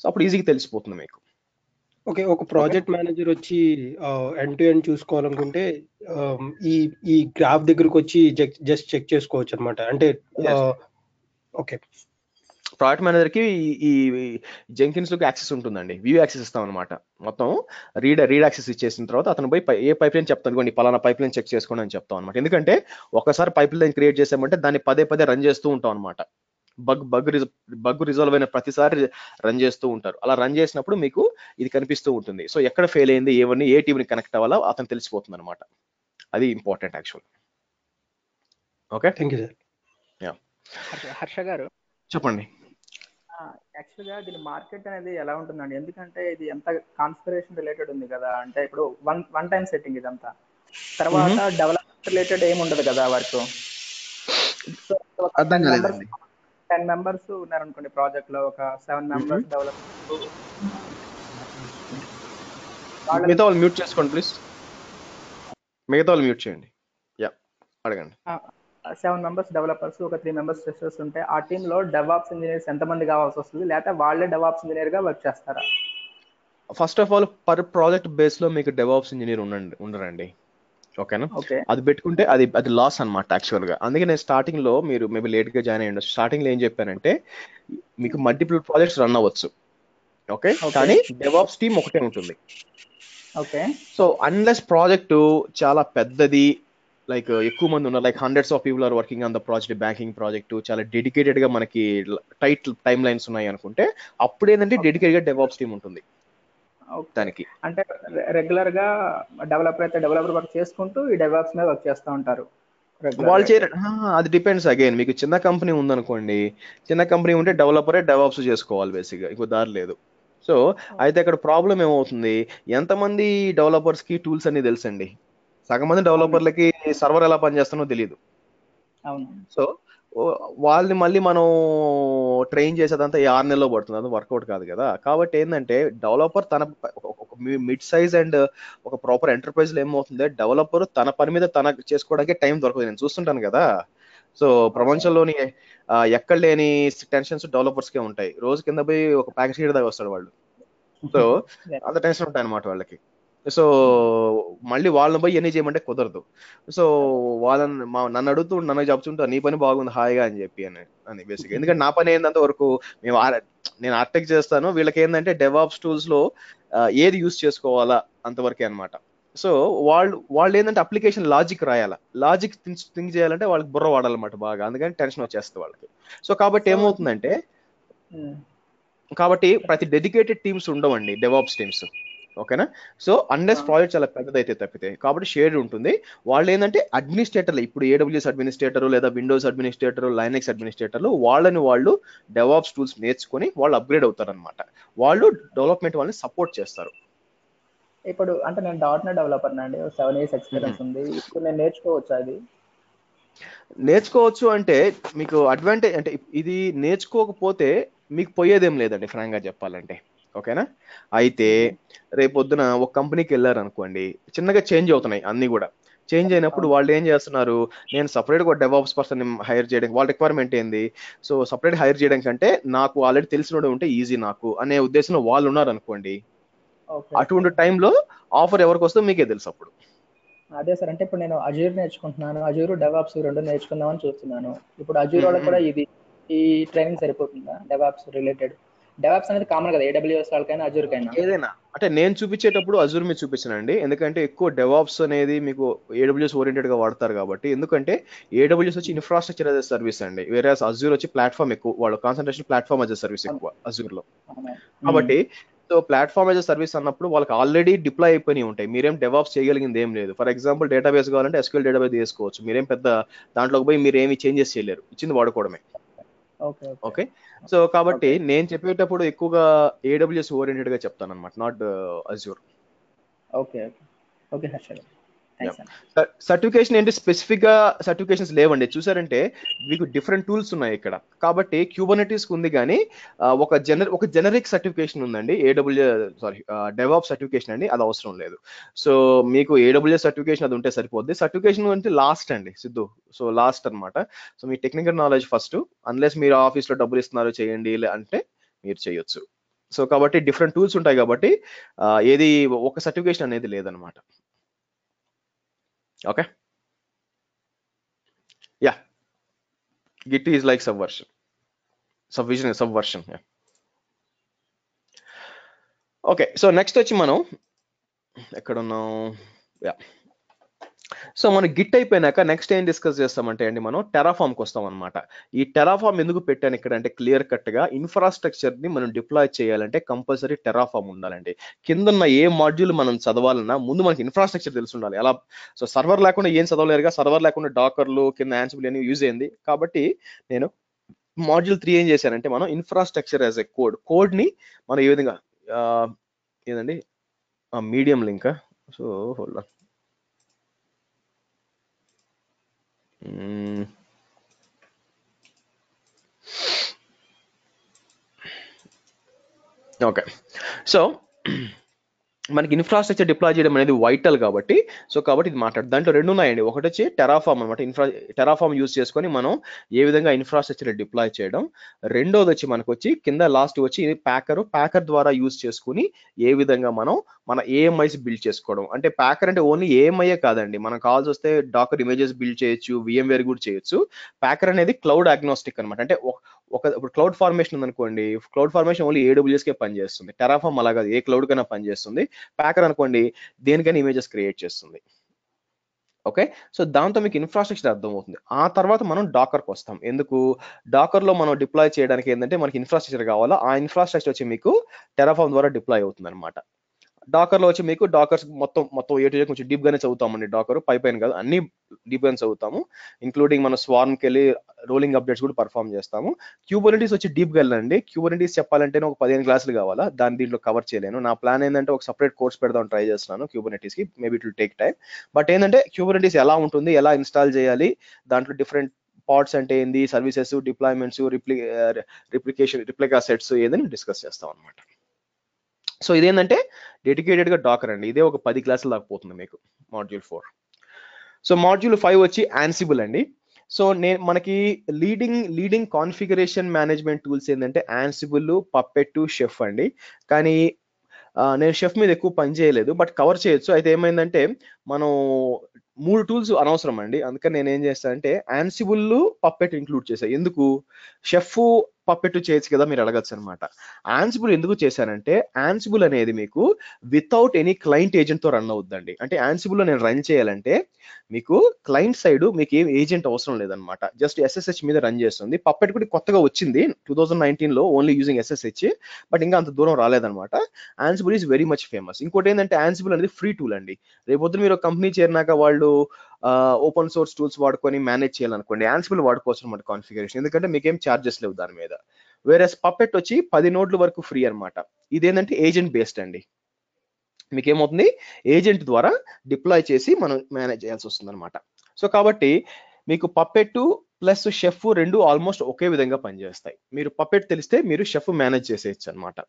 సో అప్పుడు ఈజీగా తెలిసిపోతుంది మీకు. ఓకే, ఒక ప్రాజెక్ట్ మేనేజర్ వచ్చి ఎండ్ టు ఎండ్ చూసుకోవాలనుకుంటే ఈ గ్రాఫ్ దగ్గరకు వచ్చి జస్ట్ చెక్ చేసుకోవచ్చు అనమాట. అంటే ఓకే, ప్రాజెక్ట్ మేనేజర్ కి ఈ జెంకిన్స్ లోకి యాక్సెస్ ఉంటుందండి, వ్యూ యాక్సెస్ ఇస్తాం అనమాట. మొత్తం రీడ్ యాక్సెస్ ఇచ్చేసిన తర్వాత అతను పోయి ఏ పైప్ లైన్ చెప్తాను, కొన్ని పలానా పైప్ లైన్ చెక్ చేసుకోండి అని చెప్తాం అనమాట. ఎందుకంటే ఒకసారి పైప్ లైన్ క్రియేట్ చేసామంటే దాన్ని పదే రన్ చేస్తూ ఉంటాం అనమాట. బగ్ రిజాల్వ్ అయిన ప్రతిసారి రన్ చేస్తూ ఉంటారు. అలా రన్ చేసినప్పుడు మీకు ఇది కనిపిస్తూ ఉంటుంది. సో ఎక్కడ ఫెయిల్ అయింది, ఏ టీంని కనెక్ట్ అవ్వాలో అతను తెలిసిపోతుంది అనమాట. అది important actual. Okay, thank you sir. Yeah, Harsha గారు చెప్పండి. యాక్చువల్గా దీని మార్కెట్ అనేది ఎలా ఉంటుందండి? ఎందుకంటే ఇది ఎంత కాన్ఫిగరేషన్ రిలేటెడ్ ఉంది కదా, అంటే ఇప్పుడు వన్ టైం సెట్టింగ్ ఇదంతా, తర్వాత డెవలప్మెంట్ రిలేటెడ్ ఏమి ఉండదు కదా వర్క్. సో అర్థం కాలేదండి. 10 మెంబర్స్ ఉన్నారనుకోండి ప్రాజెక్ట్ లో, ఒక 7 మెంబర్స్ డెవలప్మెంట్. మిగతా వాళ్ళు మ్యూట్ చేసుకోండి ప్లీజ్. మిగతా వాళ్ళు మ్యూట్ చేయండి. యా, అడగండి. 7 మెంబర్స్ డెవలపర్స్, ఒక 3 మెంబర్స్ టెస్టర్స్ ఉంటే ఆ టీమ్ లో డెవాప్స్ ఇంజనీర్స్ ఎంతమంది కావాల్సి వస్తుంది, లేకపోతే వాళ్ళే డెవాప్స్ ఇంజనీర్ గా వర్క్ చేస్తారా? First of all per project base లో మీకు డెవాప్స్ ఇంజనీర్ ఉండరండి. ఓకేనా? అది పెట్టుకుంటే అది లాస్ అనమాట యాక్చువల్ గా. అందుకే నేను స్టార్టింగ్ లో, మీరు మేబీ లేట్ గా జాయిన్ అయ్యండి, స్టార్టింగ్ లో ఏం చెప్పానంటే మీకు మల్టిపుల్ ప్రాజెక్ట్స్ రన్ అవ్వచ్చు. ఓకే, కానీ డెవాప్స్ టీమ్ ఒకటే ఉంటుంది. ఓకే, సో అన్లెస్ ప్రాజెక్ట్ చాలా పెద్దది, లైక్ ఎక్కువ మంది ఉన్నారు, like hundreds of people are working on the project, banking project, చాలా డెడికేటెడ్ గా మనకి టైట్ టైమ్ లైన్స్ ఉన్నాయి అనుకుంటే, అప్పుడు ఏంటంటే డెడికేటెడ్ గా డెవాప్స్ టీమ్ ఉంటుంది దానికి. అంటే రెగ్యులర్ గా డెవలపర్ అయితే డెవలపర్ వర్క్ చేసుకుంటూ ఈ డెవాప్స్ మీద వర్క్ చేస్తూ ఉంటారు వాళ్ళు అది డిపెండ్స్ అగైన్. మీకు చిన్న కంపెనీ ఉందనుకోండి, చిన్న కంపెనీ ఉంటే డెవలపరే డెవాప్స్ చేసుకోవాలి బేసిక్గా, ఇంకో దారి లేదు. సో అయితే అక్కడ ప్రాబ్లం ఏమవుతుంది, ఎంతమంది డెవలపర్స్ కి టూల్స్ అన్ని తెలుసండి, సగం మంది డెవలపర్లకి సర్వర్ ఎలా పనిచేస్తానో తెలియదు. సో వాళ్ళని మళ్ళీ మనం ట్రైన్ చేసేదంతా 6 నెలల్లో పడుతుంది, అది వర్కౌట్ కాదు కదా. కాబట్టి ఏంటంటే డెవలపర్ తన మిడ్ సైజ్ అండ్ ఒక ప్రాపర్ ఎంటర్ప్రైజ్ లో ఏమవుతుంది, డెవలపర్ తన పని మీద తన చేసుకోవడానికి టైం దొరకదు. నేను చూస్తుంటాను కదా, సో ప్రపంచంలోని ఎక్కడ లేని టెన్షన్స్ డెవలపర్స్ కే ఉంటాయి. రోజు కింద పోయి ఒక ప్యాకెట్ దాకా వస్తాడు వాళ్ళు. సో అంత టెన్షన్ ఉంటాయి అనమాట వాళ్ళకి. సో మళ్ళీ వాళ్ళని పోయి ఎన్ని చేయమంటే కుదరదు. సో వాళ్ళని నన్ను అడుగుతూ నన్ను చెప్తుంటా, నీ పని బాగుంది హాయిగా అని చెప్పి అని బేసిక్. ఎందుకంటే నా పని ఏంటంత వరకు నేను ఆర్టెక్ చేస్తాను, వీళ్ళకి ఏంటంటే డెవాప్స్ టూల్స్ లో ఏది యూస్ చేసుకోవాలా అంతవరకే అనమాట. సో వాళ్ళు ఏంటంటే అప్లికేషన్ లాజిక్ రాయాలా, లాజిక్ థింక్ చేయాలంటే వాళ్ళకి బుర్ర వాడాలన్నమాట బాగా, అందుకని టెన్షన్ వచ్చేస్తుంది వాళ్ళకి. సో కాబట్టి ఏమవుతుందంటే, కాబట్టి ప్రతి డెడికేటెడ్ టీమ్స్ ఉండవండి డెవాప్స్ టీమ్స్. ఓకేనా? సో అన్లెస్ ప్రాజెక్ట్ చాలా పెద్దదైతే తప్పితే, కాబట్టి షేర్డ్ ఉంటుంది. వాళ్ళు ఏంటంటే అడ్మినిస్ట్రేటర్లు, ఇప్పుడు AWS అడ్మినిస్ట్రేటర్ లేదా విండోస్ అడ్మినిస్ట్రేటర్, లైనక్స్ అడ్మినిస్ట్రేటర్లు, వాళ్ళు డెవాప్స్ టూల్స్ నేర్చుకొని వాళ్ళు అప్గ్రేడ్ అవుతారు అనమాట. వాళ్ళు డెవలప్మెంట్ వాళ్ళని సపోర్ట్ చేస్తారు. ఇప్పుడు అంటే నేను .NET డెవలపర్ అండి, 7 years ఎక్స్పీరియన్స్ ఉంది. ఇప్పుడు నేను నేర్చుకోవచ్చు అది? నేర్చుకోవచ్చు అంటే మీకు అడ్వాంటేజ్ అంటే, ఇది నేర్చుకోకపోతే మీకు పోయేదేం లేదండి ఫ్రాంక్ గా చెప్పాలంటే. ఓకేనా? అయితే రేపొద్దున ఒక కంపెనీకి వెళ్ళారు అనుకోండి, చిన్నగా చేంజ్ అవుతున్నాయి అన్ని కూడా. చేంజ్ అయినప్పుడు వాళ్ళు ఏం చేస్తున్నారు, నేను సపరేట్ గా డెవాప్స్ పర్సన్ హైర్ చేయడానికి, వాళ్ళ రిక్వైర్మెంట్ ఏంది, సో సపరేట్ హైర్ చేయడం కంటే నాకు ఆల్రెడీ తెలిసినోడు ఉంటే ఈజీ నాకు అనే ఉద్దేశంలో వాళ్ళు ఉన్నారు అనుకోండి, అటువంటి టైంలో ఆఫర్ ఎవరికి వస్తుందో మీకే తెలుసు అప్పుడు. అదే సార్, అంటే ఇప్పుడు నేను అజూర్ నేర్చుకుంటున్నాను, అజూర్ డెవాప్స్ రెండు నేర్చుకుందామని చూస్తున్నాను. ఇప్పుడు అజూర్ వాళ్ళకి కూడా ఈ ట్రైనింగ్ సరిపోతుందా? డెవాప్స్ రిలేటెడ్, డెవాప్స్ అనేది కామన్ కదా AWS వాళ్ళకైనా అజూర్ కైనా. ఏదైనా అంటే నేను చూపించేటప్పుడు అజూర్ మీద చూపించానండి, ఎందుకంటే ఎక్కువ డెవాప్స్ అనేది మీకు AWS ఓరియంటెడ్ గా వాడతారు కాబట్టి. ఎందుకంటే AWS వచ్చి ఇన్ఫ్రాస్ట్రక్చర్ యాజ్ ఎ సర్వీస్ అండి, వేరే అజూర్ వచ్చి ప్లాట్ఫామ్ ఎక్కువ, వాళ్ళ concentration platform as a service ఎక్కువ అజూర్ లో. కాబట్టి so platform as a service అన్నప్పుడు వాళ్ళకి ఆల్రెడీ డిప్లాయ్ అయిపోయి ఉంటాయి, మీరేం డెవాప్స్ చేయగలిగింది ఏం లేదు. ఫర్ ఎగ్జాంపుల్ డేటాబేస్ కావాలంటే SQL డేటాబేస్ తీసుకోవచ్చు, మీరేం పెద్ద దాంట్లోకి పోయి మీరు ఏమి చేంజెస్ చేయలేరు, ఇచ్చింది వాడుకోవడమే. ఓకే, సో కాబట్టి నేను చెప్పేటప్పుడు ఎక్కువగా AWS ఓరియంటెడ్ గా చెప్తాను అనమాట, not Azure. Okay okay Harsha, certification ఏంటి, స్పెసిఫిక్ గా సర్టిఫికేషన్స్ లేవండి. చూసారంటే మీకు డిఫరెంట్ టూల్స్ ఉన్నాయి ఇక్కడ. కాబట్టి క్యూబర్నెటీస్ ఉంది కానీ ఒక జెనరిక్ సర్టిఫికేషన్ ఉందండి, డెవాప్స్ సర్టిఫికేషన్ అండి, అది అవసరం లేదు. సో మీకు AWS సర్టిఫికేషన్ అది ఉంటే సరిపోద్ది. సర్టిఫికేషన్ అంటే లాస్ట్ అండి సిద్ధు, సో లాస్ట్ అనమాట. సో మీ టెక్నికల్ నాలెడ్జ్ ఫస్ట్, అన్లెస్ మీరు ఆఫీస్ లో డబ్బులు ఇస్తున్నారు చేయండి అంటే మీరు చేయొచ్చు. సో కాబట్టి డిఫరెంట్ టూల్స్ ఉంటాయి కాబట్టి ఏది ఒక సర్టిఫికేషన్ అనేది లేదనమాట. Okay, yeah, Git is like subversion, yeah. Okay, so next వచ్చి మనం ఎక్కడ ఉన్నాం, yeah, సో మన గిట్ అయిపోయినాక నెక్స్ట్ ఏం డిస్కస్ చేస్తామంటే అండి మనం టెరాఫామ్కి వస్తాం అనమాట. ఈ టెరాఫామ్ ఎందుకు పెట్టాను ఇక్కడ అంటే క్లియర్ కట్ గా ఇన్ఫ్రాస్ట్రక్చర్ ని మనం డిప్లాయ్ చేయాలంటే కంపల్సరీ టెరాఫామ్ ఉండాలండి. కిందన్న ఏ మాడ్యూల్ మనం చదవాలన్నా ముందు మనకి ఇన్ఫ్రాస్ట్రక్చర్ తెలిసి ఉండాలి. ఎలా సో సర్వర్ లేకుండా ఏం చదవలేరుగా, సర్వర్ లేకుండా డాకర్లు కింద యాన్సిబుల్ అని యూజ్ అయింది. కాబట్టి నేను మాడ్యూల్ 3 ఏం చేశానంటే మనం ఇన్ఫ్రాస్ట్రక్చర్ యాజ్ ఎ కోడ్ ని మనం ఏ విధంగా ఏదండి medium link. So hold on. Okay, so మనకి ఇన్ఫ్రాస్ట్రక్చర్ డిప్లాయ్ చేయడం అనేది వైటల్ కాబట్టి ఇది మాట్లాడు. దాంట్లో రెండు ఉన్నాయండి. ఒకటి వచ్చి టెరాఫామ్ అనమాట. టెరాఫామ్ యూజ్ చేసుకొని మనం ఏ విధంగా ఇన్ఫ్రాస్ట్రక్చర్ డిప్లాయ్ చేయడం. రెండోది వచ్చి మనకు వచ్చి కింద లాస్ట్ వచ్చి ప్యాకర్ ద్వారా యూజ్ చేసుకుని ఏ విధంగా మనం మన ఏఎంఐస్ బిల్డ్ చేసుకోవడం. అంటే ప్యాకర్ అంటే ఓన్లీ ఏఎంఐఏ కాదండి, మనం కావాల్సి వస్తే డాకర్ ఇమేజెస్ బిల్డ్ చేయొచ్చు, VMware కూడా చేయొచ్చు. ప్యాకర్ అనేది క్లౌడ్ అగ్నోస్టిక్ అనమాట. అంటే ఇప్పుడు క్లౌడ్ ఫార్మేషన్ ఉందనుకోండి, క్లౌడ్ ఫార్మేషన్ ఓన్లీ AWS కే పనిచేస్తుంది. టెరాఫామ్ అలాగా ఏ క్లౌడ్ కైనా పనిచేస్తుంది. ప్యాకర్ అనుకోండి దేనికైనా ఇమేజెస్ క్రియేట్ చేస్తుంది. ఓకే, సో దాంతో మీకు ఇన్ఫ్రాస్ట్రక్చర్ అర్థమవుతుంది. ఆ తర్వాత మనం డాకర్కి వస్తాం. ఎందుకు డాకర్లో మనం డిప్లాయ్ చేయడానికి ఏంటంటే మనకి ఇన్ఫ్రాస్ట్రక్చర్ కావాలా, ఆ ఇన్ఫ్రాస్ట్రక్చర్ వచ్చి మీకు టెరాఫామ్ ద్వారా డిప్లాయ్ అవుతుంది అనమాట. డాకర్లో వచ్చి మీకు డాకర్స్ మొత్తం ఏ కొంచెం డీప్ గానే చదువుతామండి. డాకర్ పైన కాదు, అన్ని డీప్ గానే చదువుతాము. ఇంక్లూడింగ్ మన స్వార్మ్కి వెళ్ళి రోలింగ్ అప్డేట్స్ కూడా పర్ఫామ్ చేస్తాము. క్యూబర్నెటీస్ వచ్చి డీప్ గా వెళ్ళండి. క్యూబర్నెటీస్ చెప్పాలంటే ఒక 15 క్లాసులు కావాలా, దీంట్లో కవర్ చేయలేను. నా ప్లాన్ ఏంటంటే ఒక సపరేట్ కోర్స్ పెడదాం ట్రై చేస్తున్నాను క్యూబర్నెటీస్ కి. Maybe it will take time. But ఏంటంటే క్యూబర్నెటీస్ ఎలా ఉంటుంది, ఎలా ఇన్స్టాల్ చేయాలి, దాంట్లో డిఫరెంట్ పార్ట్స్ అంటే ఏంది, సర్వీసెస్, డిప్లాయ్మెంట్స్, రిప్లికా సెట్స్ ఏదని డిస్కస్ చేస్తాం అనమాట. సో ఇదేంటంటే డెడికేటెడ్ గా డాకర్ అండి. ఇదే ఒక 10 క్లాసులు దాకా పోతుంది మీకు మాడ్యూల్ 4. సో మాడ్యూల్ 5 వచ్చి యాన్సిబుల్ అండి. సో మనకి లీడింగ్ కాన్ఫిగరేషన్ మేనేజ్మెంట్ టూల్స్ ఏంటంటే యాన్సిబుల్, పప్పెట్, షెఫ్ అండి. కానీ నేను షెఫ్ మీద ఎక్కువ పని చేయలేదు, బట్ కవర్ చేయొచ్చు. అయితే ఏమైందంటే మనం 3 టూల్స్ అనవసరం అండి. అందుకని నేను ఏం చేస్తానంటే యాన్సిబుల్, పప్పెట్ ఇంక్లూడ్ చేశాను. ఎందుకు షెఫ్ పప్పెట్ చేయొచ్చు కదా మీరు అడగచ్చు అనమాట. యాన్సిబుల్ ఎందుకు చేశానంటే యాన్సిబుల్ అనేది మీకు వితౌట్ ఎనీ క్లయింట్ ఏజెంట్ తో రన్ అవుతుందండి. అంటే యాన్సిబుల్ లో నేను రన్ చేయాలంటే మీకు క్లయింట్ సైడ్ మీకు ఏం ఏజెంట్ అవసరం లేదనమాట, జస్ట్ SSH మీద రన్ చేస్తుంది. పప్పెట్ కూడా కొత్తగా వచ్చింది 2019 లో, ఓన్లీ యూజింగ్ SSH, బట్ ఇంకా అంత దూరం రాలేదనమాట. Ansible is very much famous. ఇంకోటి ఏంటంటే యాన్సిబుల్ అనేది ఫ్రీ టూల్ అండి. రేపొద్దు మీరు కంపెనీ చేరినాక వాళ్ళు ఓపెన్ సోర్స్ టూల్స్ వాడుకొని మేనేజ్ చేయాలనుకోండి, యాన్సిబుల్ వాడుకోవచ్చు అనమాట కాన్ఫిగరేషన్, ఎందుకంటే మీకేం ఛార్జెస్ లేవు దాని మీద. వేరేస్ పప్పెట్ వచ్చి 10 నోడ్ల వరకు ఫ్రీ అనమాట. ఇదేంటంటే ఏజెంట్ బేస్డ్ అండి. మీకేమవుతుంది, ఏజెంట్ ద్వారా డిప్లాయ్ చేసి మనం మేనేజ్ చేయాల్సి వస్తుంది అనమాట. సో కాబట్టి మీకు పప్పెట్ ప్లస్ షెఫ్ రెండు ఆల్మోస్ట్ ఒకే విధంగా పనిచేస్తాయి. మీరు పప్పెట్ తెలిస్తే మీరు షెఫ్ మేనేజ్ చేసేయచ్చు అనమాట.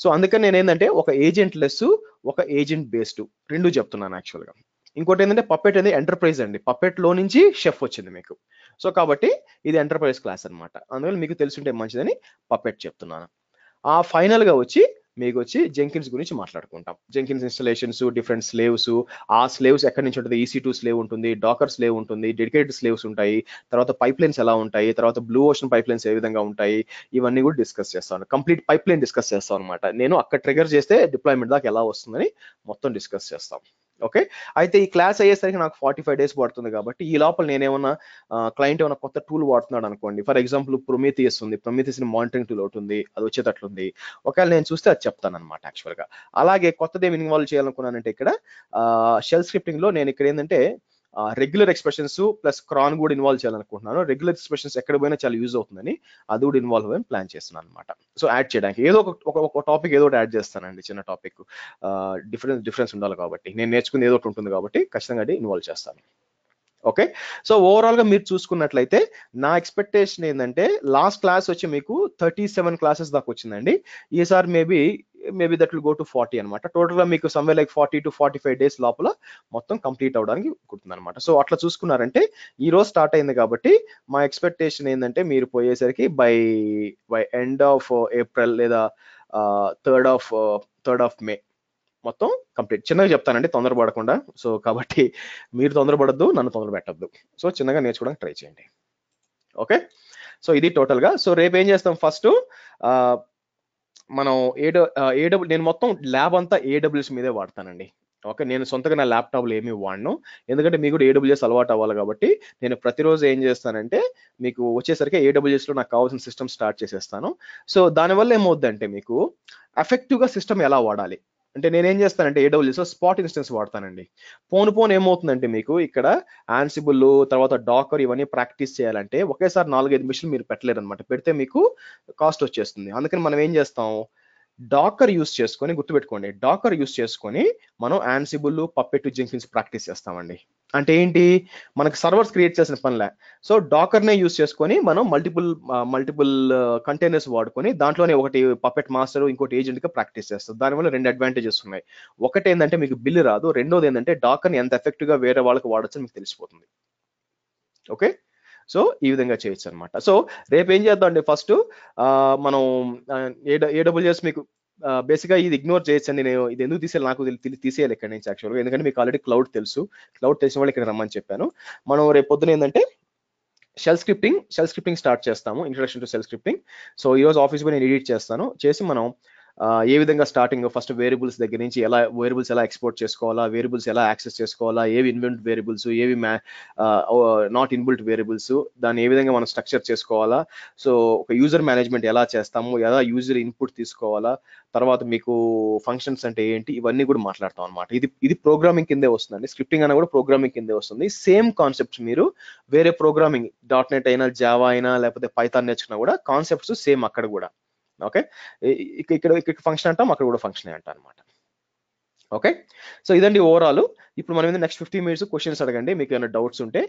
సో అందుకని నేను ఏంటంటే ఒక ఏజెంట్ లెస్, ఒక ఏజెంట్ బేస్డ్ రెండు చెప్తున్నాను యాక్చువల్గా. ఇంకోటి ఏంటంటే పప్పెట్ అనేది ఎంటర్ప్రైజ్ అండి. పప్పెట్ లో నుంచి షెఫ్ వచ్చింది మీకు. సో కాబట్టి ఇది ఎంటర్ప్రైజ్ క్లాస్ అనమాట. అందువల్ల మీకు తెలుసుంటే మంచిదని పప్పెట్ చెప్తున్నాను. ఆ ఫైనల్ గా వచ్చి మీకు వచ్చి జెంకిన్స్ గురించి మాట్లాడుకుంటాం. జెంకిన్స్ ఇన్స్టాలేషన్స్, డిఫరెంట్ స్లేవ్స్, ఆ స్లేవ్స్ ఎక్కడి నుంచి ఉంటుంది, EC2 స్లేవ్ ఉంటుంది, డాకర్ స్లేవ్ ఉంటుంది, డెడికేటెడ్ స్లేవ్స్ ఉంటాయి, తర్వాత పైప్ లైన్స్ ఎలా ఉంటాయి, తర్వాత బ్లూ ఓషన్ పైప్ లైన్స్ ఏ విధంగా ఉంటాయి, ఇవన్నీ కూడా డిస్కస్ చేస్తాను. కంప్లీట్ పైప్ లైన్ డిస్కస్ చేస్తాం అనమాట. నేను అక్కడ ట్రిగర్ చేస్తే డిప్లాయ్మెంట్ దాకా ఎలా వస్తుందని మొత్తం డిస్కస్ చేస్తాం. ఓకే, అయితే ఈ క్లాస్ అయ్యేసరికి నాకు 45 డేస్ పడుతుంది. కాబట్టి ఈ లోపల నేనేమన్నా క్లయింట్ ఏమైనా కొత్త టూల్ వాడుతున్నాడు అనుకోండి, ఫర్ ఎగ్జాంపుల్ ప్రొమీథియస్ ఉంది, ప్రొమీథియస్ మానిటరింగ్ టూల్ ఒకటి ఉంది, అది వచ్చేటట్లుంది. ఒకవేళ నేను చూస్తే అది చెప్తాను అనమాట యాక్చువల్ గా. అలాగే కొత్తది ఏమి ఇన్వాల్వ్ చేయాలనుకున్నానంటే ఇక్కడ షెల్ స్క్రిప్టింగ్ లో నేను ఇక్కడ ఏంటంటే రెగ్యులర్ ఎక్స్ప్రెషన్స్ ప్లస్ క్రాన్ కూడా ఇన్వాల్వ్ చేయాలనుకుంటున్నాను. రెగ్యులర్ ఎక్స్ప్రెషన్స్ ఎక్కడ పోయినా చాలా యూజ్ అవుతుందని అది కూడా ఇన్వాల్వ్ అవ్వని ప్లాన్ చేస్తున్నాను అనమాట. సో యాడ్ చేయడానికి ఏదో ఒక టాపిక్ ఏదో ఒకటి యాడ్ చేస్తానండి. చిన్న టాపిక్, డిఫరెన్స్ ఉండాలి కాబట్టి, నేను నేర్చుకుని ఏదో ఒకటి ఉంటుంది కాబట్టి ఖచ్చితంగా అది ఇన్వాల్వ్ చేస్తాను. ఓకే, సో ఓవరాల్ గా మీరు చూసుకున్నట్లయితే నా ఎక్స్పెక్టేషన్ ఏంటంటే లాస్ట్ క్లాస్ వచ్చి మీకు 37 క్లాసెస్ దాకా వచ్చిందండి. ఈసారి maybe that will go to 40 అనమాట. టోటల్ గా మీకు సమ్వేర్ లైక్ 40 to 45 డేస్ లోపల మొత్తం కంప్లీట్ అవడానికి కుడుతుంది అనమాట. సో అట్లా చూసుకున్నారంటే ఈ రోజు స్టార్ట్ అయింది కాబట్టి మా ఎక్స్పెక్టేషన్ ఏంటంటే మీరు పోయేసరికి బై ఎండ్ ఆఫ్ ఏప్రిల్ లేదా థర్డ్ ఆఫ్ మే మొత్తం కంప్లీట్. చిన్నగా చెప్తానండి, తొందరపడకుండా. సో కాబట్టి మీరు తొందరపడద్దు, నన్ను తొందర పెట్టద్దు. సో చిన్నగా నేర్చుకోవడానికి ట్రై చేయండి. ఓకే, సో ఇది టోటల్ గా. సో రేపు ఏం చేస్తాం, ఫస్ట్ మనం నేను మొత్తం ల్యాబ్ అంతా AWS మీదే వాడతానండి. ఓకే, నేను సొంతగా నా ల్యాప్టాప్లో ఏమీ వాడను, ఎందుకంటే మీకు కూడా ఏడబ్ల్యూఎస్ అలవాటు అవ్వాలి కాబట్టి నేను ప్రతిరోజు ఏం చేస్తానంటే మీకు వచ్చేసరికి ఏడబ్ల్యూఎస్లో నాకు కావాల్సిన సిస్టమ్ స్టార్ట్ చేసేస్తాను. సో దానివల్ల ఏమవుద్దంటే మీకు ఎఫెక్టివ్గా సిస్టమ్ ఎలా వాడాలి అంటే నేనేం చేస్తానంటే ఏడబ్ల్యూఎస్లో స్పాట్ ఇన్స్టెన్స్ వాడతానండి. పోను ఏమవుతుందంటే మీకు ఇక్కడ ఆన్సిబుల్ తర్వాత డాకర్ ఇవన్నీ ప్రాక్టీస్ చేయాలంటే ఒకేసారి 4-5 మిషన్లు మీరు పెట్టలేరు అనమాట. పెడితే మీకు కాస్ట్ వచ్చేస్తుంది. అందుకని మనం ఏం చేస్తాం, డాకర్ యూస్ చేసుకొని, గుర్తుపెట్టుకోండి, డాకర్ యూస్ చేసుకొని మనం ఆన్సిబుల్, పప్పెట్, జెంకిన్స్ ప్రాక్టీస్ చేస్తామండి. అంటే ఏంటి, మనకి సర్వర్స్ క్రియేట్ చేసిన పనిలే. సో డాకర్నే యూస్ చేసుకొని మనం మల్టిపుల్ కంటైనర్స్ వాడుకొని దాంట్లోనే ఒకటి పప్పెట్ మాస్టర్, ఇంకోటి ఏజెంట్ గా ప్రాక్టీస్ చేస్తాం. దానివల్ల 2 అడ్వాంటేజెస్ ఉన్నాయి. ఒకటి ఏంటంటే మీకు బిల్లు రాదు, రెండోది ఏంటంటే డాకర్ని ఎంత ఎఫెక్టివ్ గా వేరే వాళ్ళకి వాడచ్చు మీకు తెలిసిపోతుంది. ఓకే, సో ఈ విధంగా చేయొచ్చు అనమాట. సో రేపు ఏం చేద్దాం అంటే ఫస్ట్ మనం ఏడబ్ల్యూఎస్ మీకు బేసిక్గా ఇది ఇగ్నోర్ చేయొచ్చు అండి. నేను ఇది ఎందుకు తీసేయాలి నాకు తీసేయాలి ఇక్కడ నుంచి యాక్చువల్గా, ఎందుకంటే మీకు ఆల్రెడీ క్లౌడ్ తెలిసిన వాళ్ళు ఇక్కడ రమ్మని చెప్పాను. మనం రేపు పొద్దున ఏంటంటే షెల్ స్క్రిప్టింగ్ స్టార్ట్ చేస్తాము, introduction to shell scripting. So ఈ రోజు ఆఫీస్ నేను ఎడిట్ చేస్తాను, చేసి మనం ఏ విధంగా స్టార్టింగ్ ఫస్ట్ వేరియబుల్స్ దగ్గర నుంచి వేరియబుల్స్ ఎలా ఎక్స్పోర్ట్ చేసుకోవాలా, వేరియబుల్స్ ఎలా యాక్సెస్ చేసుకోవాలా, ఏవి ఇన్బిల్ట్ వేరియబుల్స్, ఏవి నాట్ ఇన్బిల్ట్ వేరియబుల్స్, దాన్ని ఏ విధంగా మనం స్ట్రక్చర్ చేసుకోవాలా, సో ఒక యూజర్ మేనేజ్మెంట్ ఎలా చేస్తాము, ఎలా యూజర్ ఇన్పుట్ తీసుకోవాలా, తర్వాత మీకు ఫంక్షన్స్ అంటే ఏంటి, ఇవన్నీ కూడా మాట్లాడతాం అనమాట. ఇది ప్రోగ్రామింగ్ కిందే వస్తుందండి. స్క్రిప్టింగ్ అయినా కూడా ప్రోగ్రామింగ్ కిందే వస్తుంది. సేమ్ కాన్సెప్ట్స్ మీరు వేరే ప్రోగ్రామింగ్ .NET అయినా, జావా అయినా, లేకపోతే పైథాన్ నేర్చుకున్నా కూడా కాన్సెప్ట్స్ సేమ్ అక్కడ కూడా. ఓకే, ఇక్కడ ఫంక్షన్ అంటాం, అక్కడ కూడా ఫంక్షన్ అంటాం అనమాట. ఓకే, సో ఇదండి ఓవరాల్. ఇప్పుడు మనం నెక్స్ట్ 15 minutes క్వశ్చన్స్ అడగండి, మీకు ఏమైనా డౌట్స్ ఉంటే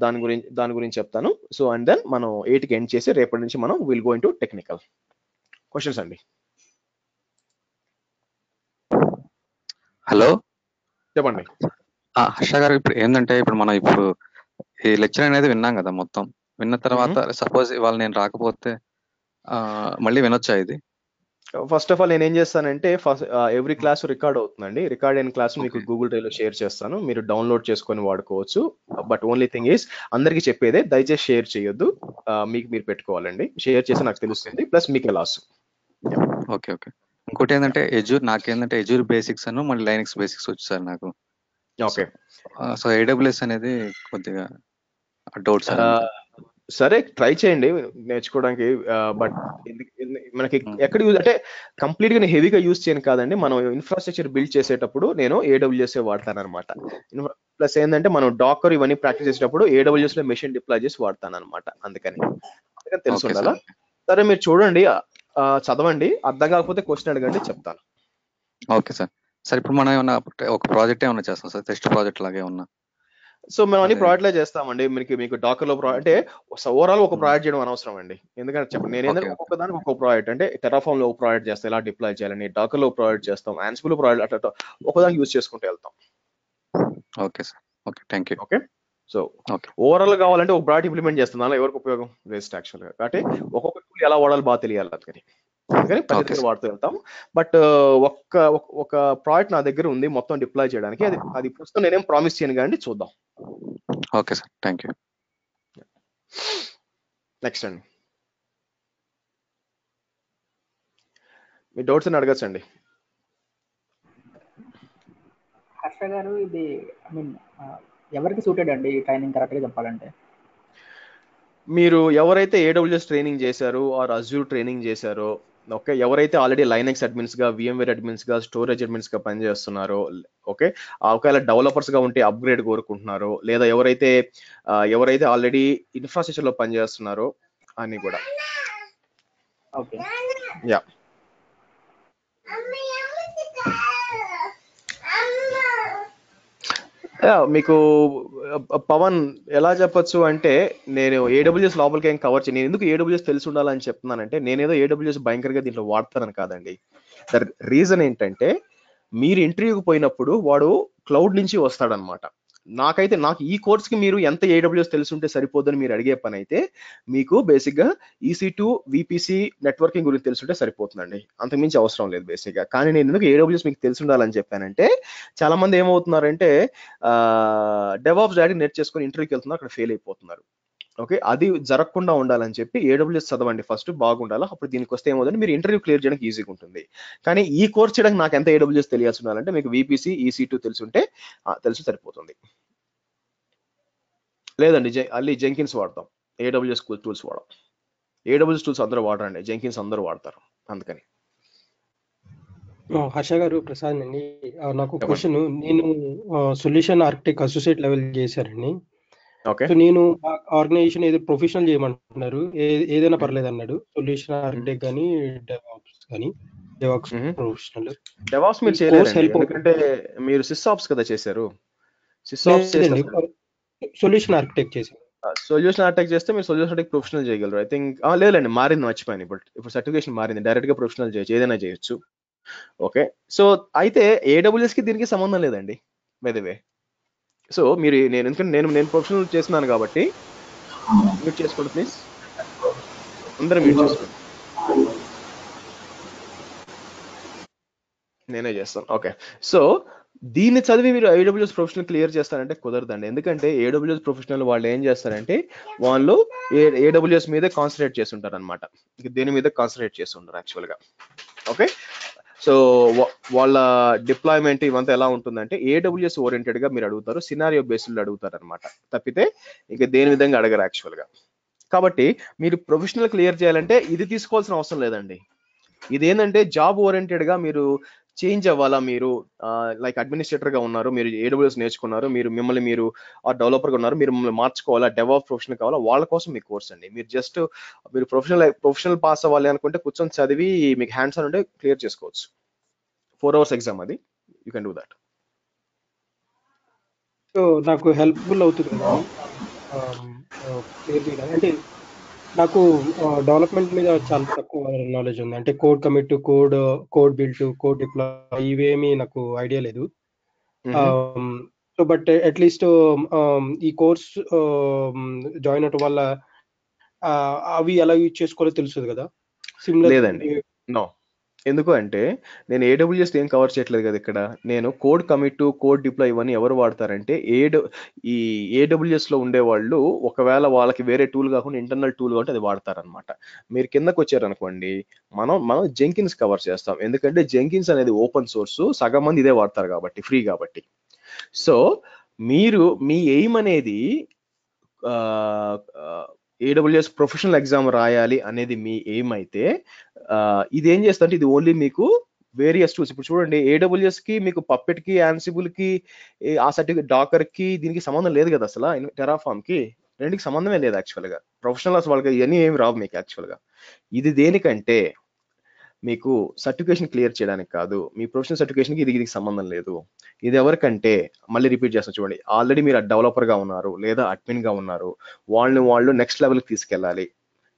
దాని గురించి చెప్తాను. సో అండ్ దెన్ మనం 8కి ఎండ్ చేసి రేపటి నుంచి మనం will go into technical questions అండి. హలో, చెప్పండి. హర్ష గారు, ఇప్పుడు ఏంటంటే మనం ఈ లెక్చర్ అనేది విన్నాం కదా, మొత్తం విన్న తర్వాత సపోజ్ ఇవాళ నేను రాకపోతే మళ్ళీ వినొచ్చా ఇది? ఫస్ట్ ఆఫ్ ఆల్ నేను ఏం చేస్తానంటే ఎవ్రీ క్లాస్ రికార్డ్ అవుతుందండి. రికార్డ్ అయిన క్లాస్ మీకు గూగుల్ డ్రైవ్ లో షేర్ చేస్తాను, మీరు డౌన్లోడ్ చేసుకొని వాడుకోవచ్చు. బట్ ఓన్లీ థింగ్ ఈస్ అందరికి చెప్పేదే, దయచేసి షేర్ చేయొద్దు, మీకు మీరు పెట్టుకోవాలండి. షేర్ చేసి నాకు తెలుస్తుంది, ప్లస్ మీకే లాస్. Okay okay. ఇంకోటి ఏంటంటే నాకేంటంటే ఎజూర్ బేసిక్స్ అను మళ్ళీ లైనక్స్ బేసిక్స్ వచ్చు సార్ నాకు. ఓకే, సో ఏడబ్ల్యూఎస్ అనేది కొద్దిగా డౌట్స్. సరే, ట్రై చేయండి నేర్చుకోవడానికి. బట్ మనకి ఎక్కడ యూజ్ అంటే కంప్లీట్ గా హెవీగా యూజ్ చేయను కాదండి. మనం ఇన్ఫ్రాస్ట్రక్చర్ బిల్డ్ చేసేటప్పుడు నేను ఏడబ్ల్యూఎస్ వాడతాను అనమాట. ప్లస్ ఏంటంటే మనం డాకర్ ఇవన్నీ ప్రాక్టీస్ చేసేటప్పుడు ఏడబ్ల్యూఎస్ లో మెషిన్ డిప్లాయ్ చేసి వాడతాను అనమాట. అందుకని తెలుసు ఉండాలా. సరే, మీరు చూడండి, చదవండి, అర్థం కాకపోతే క్వశ్చన్ అడగండి, చెప్తాను. Okay sir. సార్ ఇప్పుడు మనం ఏమన్నా ఒక ప్రాజెక్ట్ ఏమన్నా చేస్తాం సార్, టెస్ట్ ప్రాజెక్ట్ లాగే ఉన్నా? సో మేము అన్ని ప్రాజెక్ట్లే చేస్తామండి. మీకు డాకర్ లో అంటే ఓవరాల్ ఒక ప్రాజెక్ట్ చేయడం అనవసరం అండి. ఎందుకంటే చెప్పండి, నేను ఏంటంటే ఒక్కొక్క దానికి ఒక్కొక్క ప్రాజెక్ట్, అంటే టెరాఫామ్ లో ఒక ప్రాజెక్ట్ చేస్తాం, ఎలా డిప్లాయ్ చేయాలని, డాకర్ లో ప్రాజెక్ట్ చేస్తాం, ఆన్సిబుల్ లో ప్రాజెక్ట్, అట్లా ఒకదానికి యూజ్ చేసుకుంటూ వెళ్తాం. Okay sir, okay, thank you. Okay, so overall కావాలంటే ఒక ప్రాజెక్ట్ ఇంప్లిమెంట్ చేస్తాం, దానిలో ఎవరికి ఉపయోగం వేస్ట్ యాక్చువల్ గా. కాబట్టి ఒక్కొక్క టూల్ ఎలా వాడాలి బాగా తెలియాలి, అందుకని పద్ధతిగా వాడుతూ వెళ్తాం. బట్ ఒక ప్రాజెక్ట్ నా దగ్గర ఉంది మొత్తం డిప్లాయ్ చేయడానికి, అది ప్రస్తుతం నేనేం ప్రామిస్ చేయను కానీ చూద్దాం. Okay sir, thank you. Next అండి, మీ డౌట్స్ అని అడగచ్చండి. హర్ష గారు, ఇది ఎవరికి సూటెడ్ అండి ఈ ట్రైనింగ్, కరెక్ట్ గా చెప్పాలంటే? మీరు ఎవరైతే ఏడబ్ల్యూఎస్ ట్రైనింగ్ చేశారో ఆర్ అజ్యూర్ ట్రైనింగ్ చేశారో, ఓకే, ఎవరైతే ఆల్రెడీ లైనక్స్ అడ్మిన్స్ గా, VMware అడ్మిన్స్ గా, స్టోరేజ్ అడ్మిన్స్ గా పనిచేస్తున్నారో, ఓకే, ఒకవేళ డెవలపర్స్ గా ఉంటే అప్గ్రేడ్ కోరుకుంటున్నారో, లేదా ఎవరైతే ఆల్రెడీ ఇన్ఫ్రాస్ట్రక్చర్ లో పనిచేస్తున్నారో అని కూడా. ఓకే, యా, మీకు పవన్ ఎలా చెప్పొచ్చు అంటే, నేను ఏడబ్ల్యూఎస్ లోపలికి ఏం కవర్ చేయను. నేను ఎందుకు ఏడబ్ల్యూఎస్ తెలిసి ఉండాలని చెప్తున్నానంటే, నేనేదో ఏడబ్ల్యూఎస్ భయంకరంగా దీంట్లో వాడతానని కాదండి. రీజన్ ఏంటంటే, మీరు ఇంటర్వ్యూకి పోయినప్పుడు వాడు క్లౌడ్ నుంచి వస్తాడనమాట. నాకు ఈ కోర్స్కి మీరు ఎంత ఏడబ్ల్యూఎస్ తెలిసి ఉంటే సరిపోద్దని మీరు అడిగే పని అయితే, మీకు బేసిక్గా EC2 VPC నెట్వర్కింగ్ గురించి తెలుసుంటే సరిపోతుందండి, అంతకుమించి అవసరం లేదు బేసిక్గా. కానీ నేను ఎందుకు ఏడబ్ల్యూఎస్ మీకు తెలిసి ఉండాలని చెప్పానంటే, చాలా మంది ఏమవుతున్నారంటే డెవాప్స్ డైరెక్ట్ నేర్చేసుకొని ఇంటర్వ్యూకి వెళ్తున్నారు, అక్కడ ఫెయిల్ అయిపోతున్నారు. ఓకే, అది జరగకుండా ఉండాలని చెప్పి ఏడబ్ల్యూఎస్ చదవండి ఫస్ట్, బాగుండాలి. అప్పుడు దీనికి వస్తే ఏమవుతుంది, మీరు ఇంటర్వ్యూ క్లియర్ చేయడానికి ఈజీగా ఉంటుంది. కానీ ఈ కోర్స్ చేయడానికి నాకు ఎంత ఏడబ్ల్యూఎస్ తెలియాల్సి ఉండాలంటే మీకు VPC EC2 తెలుసుంటే తెలిసి సరిపోతుంది. లేదండి, అల్లి జెంకిన్స్ వాడతాం, AWS టూల్స్ వాడడం. AWS టూల్స్ అందరూ వాడరండి, జెంకిన్స్ అందరూ వాడతారు, అందుకని. హర్ష గారు, ప్రసాద్ అండి. నాకు చెప్పండి. క్వశ్చన్, నేను సొల్యూషన్ ఆర్కిటెక్ట్ అసోసియేట్ లెవెల్ చేశారండి. ఓకే. సో నేను ఆర్గనైజేషన్ ఏదో ప్రొఫెషనల్ చేయమంటున్నారు, ఏదైనా పర్లేదు అన్నాడు. సొల్యూషన్ ఆర్కిటెక్ట్ కానీ డెవాప్స్ కానీ, డెవాప్స్ ప్రొఫెషనల్. డెవాప్స్ మీరు ఈ కోర్స్ చేయలేరండి, హెల్ప్ ఎందుకంటే మీరు సిస్ఆప్స్ కదా చేశారు. సిస్ఆప్స్ లేదండి, చేస్తే సొల్యూషన్ ఆర్కిటెక్ట్ చేశాను. సొల్యూషన్ అటాక్ చేస్తే మీరు సొల్యూషన్ అటాక్ ప్రొఫెషనల్ చేయగలరు. ఐ థింక్ లేదండి, మారింది, మర్చిపోయాను. ఇప్పుడు సర్టిఫికేషన్ మారింది, డైరెక్ట్ గా ప్రొఫెషనల్ చేయొచ్చు, ఏదైనా చేయొచ్చు. ఓకే, సో అయితే AWS కి దీనికి సంబంధం లేదండి, బై ద వే. సో మీరు ఎందుకంటే నేను ప్రొఫెషనల్ చేస్తున్నాను కాబట్టి మ్యూట్ చేసుకోండి ప్లీజ్, అందరూ మ్యూట్ చేసుకోండి, నేనే చేస్తాను. ఓకే, సో దీన్ని చదివి మీరు AWS ప్రొఫెషనల్ క్లియర్ చేస్తారంటే కుదరదండి. ఎందుకంటే AWS ప్రొఫెషనల్ వాళ్ళు ఏం చేస్తారంటే వాళ్ళు AWS మీదే కాన్సన్ట్రేట్ చేస్తుంటారు అనమాట, దేని మీద కాన్సన్ట్రేట్ చేస్తుంటారు యాక్చువల్గా. ఓకే, సో వాళ్ళ డిప్లాయ్మెంట్ ఇవంతా ఎలా ఉంటుందంటే AWS ఓరియంటెడ్ గా మీరు అడుగుతారు, సినారియో బేస్డ్ అడుగుతారు అనమాట, తప్పితే ఇంకా దేని విధంగా అడగరు యాక్చువల్గా. కాబట్టి మీరు ప్రొఫెషనల్ క్లియర్ చేయాలంటే ఇది తీసుకోవాల్సిన అవసరం లేదండి. ఇదేంటంటే జాబ్ ఓరియంటెడ్ గా మీరు చేంజ్ అవ్వాలా, మీరు లైక్ అడ్మినిస్ట్రేటర్ గా ఉన్నారు, మీరు AWS నేర్చుకున్నారు, మిమ్మల్ని మీరు డెవలపర్ గా ఉన్నారు, మీరు మిమ్మల్ని మార్చుకోవాలా, డెవాప్ ప్రొఫెషనల్ కావాలా, వాళ్ళ కోసం మీ కోర్స్ అండి. మీరు జస్ట్ మీరు ప్రొఫెషనల్ పాస్ అవ్వాలి అనుకుంటే కూర్చొని చదివి మీకు హ్యాండ్స్ ఆన్ ఉంటే క్లియర్ చేసుకోవచ్చు. 4 hours ఎగ్జామ్ అది, you can do that. So నాకు హెల్ప్ఫుల్ అవుతుంది కదా క్లియర్ చేయడానికి. అంటే నాకు డెవలప్మెంట్ మీద చాలా తక్కువ నాలెడ్జ్ ఉంది. అంటే code commit, code build, code deploy ఇవేమీ నాకు ఐడియా లేదు. సో బట్ అట్లీస్ట్ ఈ కోర్స్ జాయిన్ అవటం వల్ల అవి ఎలా యూజ్ చేసుకోవాలో తెలుస్తుంది కదా. సిమిలర్ లేదండి, నో. ఎందుకు అంటే నేను AWS ఏం కవర్ చేయట్లేదు కదా ఇక్కడ. నేను కోడ్ కమిట్, కోడ్ డిప్లాయ్ ఇవన్నీ ఎవరు వాడతారంటే ఈ AWS లో ఉండేవాళ్ళు, ఒకవేళ వాళ్ళకి వేరే టూల్ కాకుండా ఇంటర్నల్ టూల్ కాబట్టి అది వాడతారనమాట. మీరు కిందకు వచ్చారనుకోండి, మనం జెంకిన్స్ కవర్ చేస్తాం, ఎందుకంటే జెంకిన్స్ అనేది ఓపెన్ సోర్స్, సగం మంది ఇదే వాడతారు కాబట్టి, ఫ్రీ కాబట్టి. సో మీరు మీ ఎయిమ్ అనేది AWS ప్రొఫెషనల్ ఎగ్జామ్ రాయాలి అనేది మీ ఎయిమ్ అయితే ఇది ఏం చేస్తా అంటే ఇది ఓన్లీ మీకు వేరియస్ టూల్స్. ఇప్పుడు చూడండి, AWS కి మీకు పప్పెట్ కి, యాన్సిబుల్ కి, ఆ సర్టిఫికేట్ డాకర్ కి దీనికి సంబంధం లేదు కదా అసలు. టెరాఫామ్ కి రెండుకి సంబంధమే లేదు యాక్చువల్ గా. ప్రొఫెషనల్ వాళ్ళకి ఇవన్నీ ఏమి రావు మీకు యాక్చువల్ గా. ఇది దేనికంటే మీకు సర్టిఫికేషన్ క్లియర్ చేయడానికి కాదు, మీ ప్రొఫెషనల్ సర్టిఫికేషన్కి దీనికి సంబంధం లేదు. ఇది ఎవరికంటే, మళ్ళీ రిపీట్ చేస్తాను చూడండి, ఆల్రెడీ మీరు డెవలపర్ గా ఉన్నారు లేదా అడ్మిన్ గా ఉన్నారు, వాళ్ళు నెక్స్ట్ లెవెల్కి తీసుకెళ్ళాలి,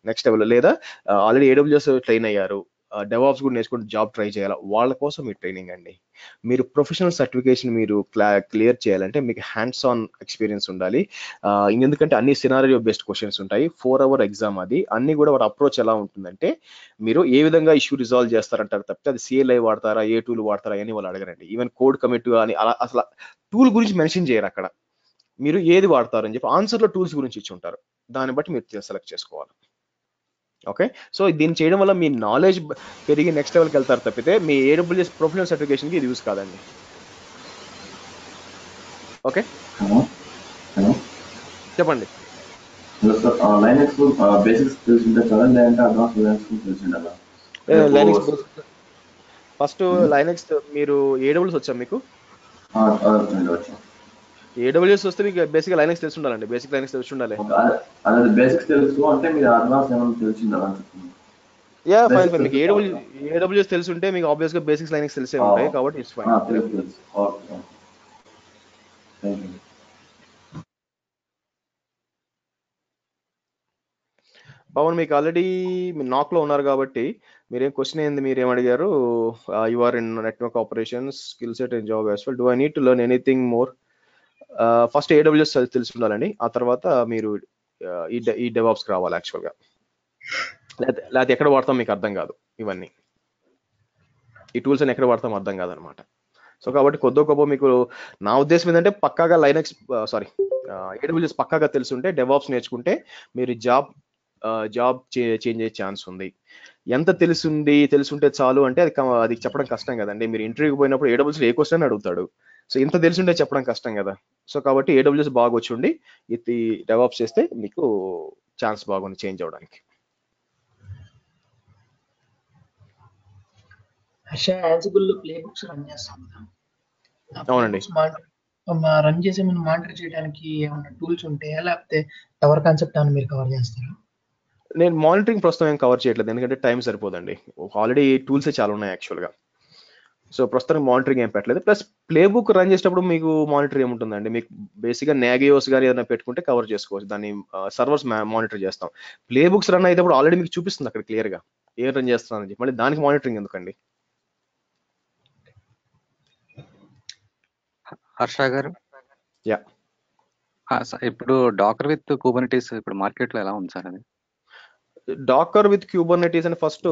నెక్స్ట్ లెవెల్, లేదా ఆల్రెడీ AWS ట్రైన్ అయ్యారు, డెవాప్స్ కూడా నేర్చుకుంటూ జాబ్ ట్రై చేయాలి, వాళ్ళ కోసం మీ ట్రైనింగ్ అండి. మీరు ప్రొఫెషనల్ సర్టిఫికేషన్ మీరు క్లియర్ చేయాలంటే మీకు హ్యాండ్స్ ఆన్ ఎక్స్పీరియన్స్ ఉండాలి. ఎందుకంటే అన్ని సినారియో బేస్డ్ క్వశ్చన్స్ ఉంటాయి, 4 hour ఎగ్జామ్ అది. అన్ని కూడా వాటి అప్రోచ్ ఎలా ఉంటుందంటే మీరు ఏ విధంగా ఇష్యూ రిజాల్వ్ చేస్తారంటారు తప్పితే అది CLI వాడతారా, ఏ టూల్ వాడతారా అని వాళ్ళు అడగరండి. ఈవెన్ కోడ్ కమిట్ అని అలా అసలు టూల్ గురించి మెన్షన్ చేయరు అక్కడ. మీరు ఏది వాడతారని చెప్పి ఆన్సర్లో టూల్స్ గురించి ఇచ్చి ఉంటారు, దాన్ని బట్టి మీరు సెలెక్ట్ చేసుకోవాలి. ఓకే, సో దీన్ని చేయడం వల్ల మీ నాలెడ్జ్ పెరిగి నెక్స్ట్ లెవెల్కి వెళ్తారు తప్పితే మీ AWS ప్రొఫెషనల్ సర్టిఫికేషన్కి ఇది యూస్ కాదండి. ఓకే, చెప్పండి. లైనక్స్ ఫస్ట్ లైనక్స్ మీరు AWS వచ్చా మీకు? AWS వస్తే మీకు బేసిక్ లైనక్స్ తెలిసి ఉండాలండి, బేసిక్ లైనక్స్ తెలిసి ఉండాలి. యా ఫైన్ ఫైన్, మీకు AWS తెలిసి ఉంటే మీకు ఆబ్వియస్ గా బేసిక్స్ లైనక్స్ తెలిసే ఉంటాయి కాబట్టి ఇట్స్ ఫైన్. పవన్, మీకు ఆల్రెడీ మీరు నాక్ లో ఉన్నారు కాబట్టి మీరేం క్వశ్చన్ ఏంది, మీరేం అడిగారు? You are in network operations, skill set in job as well, do I need to learn anything more? First AWS తెలిసి ఉండాలండి, ఆ తర్వాత మీరు ఈ డెవాప్స్కి రావాలి యాక్చువల్గా. లేకపోతే ఎక్కడ వాడతాం మీకు అర్థం కాదు, ఇవన్నీ ఈ టూల్స్ అని ఎక్కడ వాడతాం అర్థం కాదనమాట. సో కాబట్టి కొద్ది గొప్ప మీకు, నా ఉద్దేశం ఏంటంటే పక్కాగా AWS పక్కాగా తెలుసుంటే డెవాప్స్ నేర్చుకుంటే మీరు జాబ్ చేంజ్ అయ్యే ఛాన్స్ ఉంది. ఎంత తెలుసుంటే చాలు అంటే అది చెప్పడం కష్టం కదండి. మీరు ఇంటర్వ్యూకి పోయినప్పుడు AWS ఏ క్వశ్చన్ అడుగుతాడు. సో ఇంత తెలుసుంటే చెప్పడం కష్టం కదా. సో కాబట్టి AWS బాగా వచ్చి ఇది డెవాప్స్ చేస్తే మీకు ఛాన్స్ బాగుంది చేంజ్ అవడానికి. Harsha Ansible play books run చేస్తాం కదా, అవునండి. రన్ చేసే ముందు మానిటర్ చేయడానికి ఏమైనా టూల్స్ ఉంటాయా, లేకపోతే టవర్ కాన్సెప్ట్ అని మీరు కవర్ చేస్తారా? నేను మానిటరింగ్ ప్రస్తుతం ఏం కవర్ చేయట్లేదు, ఎందుకంటే టైం సరిపోదండి. ఆల్రెడీ టూల్సే చాలా ఉన్నాయి యాక్చువల్గా. సో ప్రస్తుతం మానిటరింగ్ ఏం పెట్టలేదు. ప్లస్ ప్లే బుక్ రన్ చేసేటప్పుడు మీకు మానిటర్ ఏముంటుందండి, మీకు బేసిక్గా నాగియోస్ కానీ ఏదైనా పెట్టుకుంటే కవర్ చేసుకోవచ్చు. దాన్ని సర్వర్స్ మానిటర్ చేస్తాం. ప్లే బుక్స్ రన్ అయినప్పుడు ఆల్రెడీ మీకు చూపిస్తుంది అక్కడ క్లియర్గా ఏం రన్ చేస్తున్నారని చెప్పి, మళ్ళీ దానికి మానిటరింగ్ ఎందుకండి? హర్ష గారు, యా, ఇప్పుడు డాకర్ విత్ కుబర్నెటీస్ ఇప్పుడు మార్కెట్ లో ఎలా ఉంది సార్ అది? డాకర్ విత్ క్యూబర్నెటీస్ అని ఫస్ట్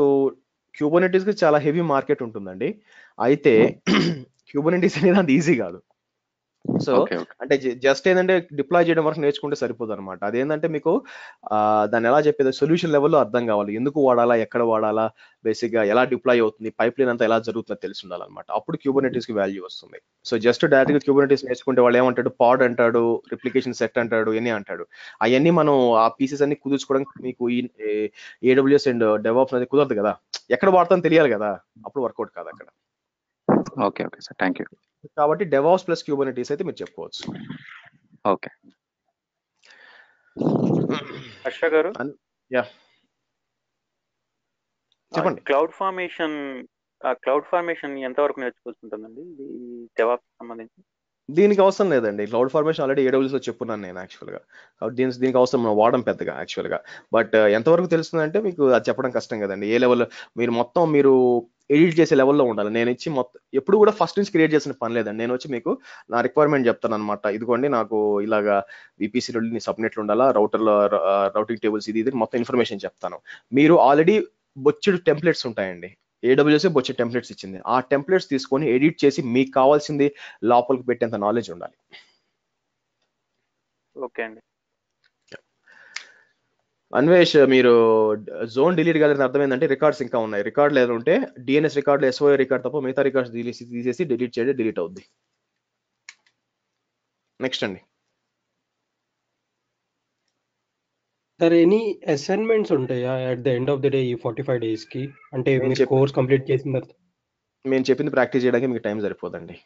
క్యూబర్నెటీస్ కి చాలా హెవీ మార్కెట్ ఉంటుందండి. అయితే క్యూబర్నెటీస్ అనేది అంత ఈజీ కాదు. సో అంటే జస్ట్ ఏంటంటే డిప్లాయ్ చేయడం వరకు నేర్చుకుంటే సరిపోదు అనమాట. అదేంటంటే మీకు దాన్ని ఎలా చెప్పేది సొల్యూషన్ లెవెల్లో అర్థం కావాలి. ఎందుకు వాడాలా, ఎక్కడ వాడాలా, బేసిక్ గా ఎలా డిప్లాయ్ అవుతుంది, పైప్ లైన్ అంతా ఎలా జరుగుతుందో తెలిసి ఉండాలన్నమాట. అప్పుడు క్యూబర్నెటీస్ కి వాల్యూ వస్తుంది. సో జస్ట్ డైరెక్ట్ గా క్యూబర్నెటీస్ నేర్చుకుంటే వాళ్ళు ఏమంటాడు, పాడ్ అంటాడు, రిప్లికేషన్ సెట్ అంటాడు, ఇవన్నీ అంటాడు. అవన్నీ మనం ఆ పీసెస్ అన్ని కుదుర్చుకోవడానికి మీకు ఈ AWS అండ్ డెవాప్స్ అనేది కుదరదు కదా. ఎక్కడ వాడతాం తెలియాలి కదా, అప్పుడు వర్కౌట్ కాదు అక్కడ. Okay okay sir, thank you. కాబట్టి డెవాప్స్ ప్లస్ క్యూబర్నెటీస్ అయితే మీరు చెప్పుకోవచ్చు. ఓకే హర్ష గారు, యా చెప్పండి. క్లౌడ్ ఫార్మేషన్ ఎంతవరకు నేర్చుకోవాల్సింటుందండి ఇది డెవాప్స్ సంబంధించి? దీనికి అవసరం లేదండి. క్లౌడ్ ఫార్మేషన్ ఆల్రెడీ AWS లో చెప్పున్నాను నేను యాక్చువల్గా. దీనికి అవసరం మనం వాడడం పెద్దగా యాక్చువల్గా. బట్ ఎంతవరకు తెలుస్తుందంటే మీకు అది చెప్పడం కష్టం కదండి. ఏ లెవెల్లో మీరు ఎడిట్ చేసే లెవెల్లో ఉండాలి. నేను ఇచ్చి మొత్తం ఎప్పుడు కూడా ఫస్ట్ నుంచి క్రియేట్ చేసిన పని లేదండి. నేను వచ్చి మీకు నా రిక్వైర్మెంట్ చెప్తాను అనమాట. ఇదిగోండి నాకు ఇలాగా VPC నీ సబ్నెట్లు ఉండాలా, రౌటింగ్ టేబుల్స్ ఇది మొత్తం ఇన్ఫర్మేషన్ చెప్తాను. మీరు ఆల్రెడీ బొచ్చెడు టెంప్లెట్స్ ఉంటాయండి. AWS బొచ్చే టెంప్లెట్స్ ఇచ్చింది. ఆ టెంప్లెట్స్ తీసుకొని ఎడిట్ చేసి మీకు కావాల్సింది లోపలికి పెట్టేంత నాలెడ్జ్ ఉండాలి. ఓకే అండి. అన్వేష్, మీరు జోన్ డిలీట్ కాలేదని అర్థం ఏంటంటే రికార్డ్స్ ఇంకా ఉన్నాయి. రికార్డులు ఏదో ఉంటే DNS రికార్డులు, SOA రికార్డ్ తప్ప మిగతా రికార్డ్స్ తీసేసి డిలీట్ చేయండి, డిలీట్ అవుద్ది. నెక్స్ట్ అండి. సార్ ఎనీ అసైన్మెంట్స్ ఉంటాయా at the end of the day ఈ 45 days కి? అంటే మీరు కోర్స్ కంప్లీట్ చేసిన తర్వాత మేము చెప్పింది ప్రాక్టీస్ చేయడానికి మీకు టైం సరిపోదండి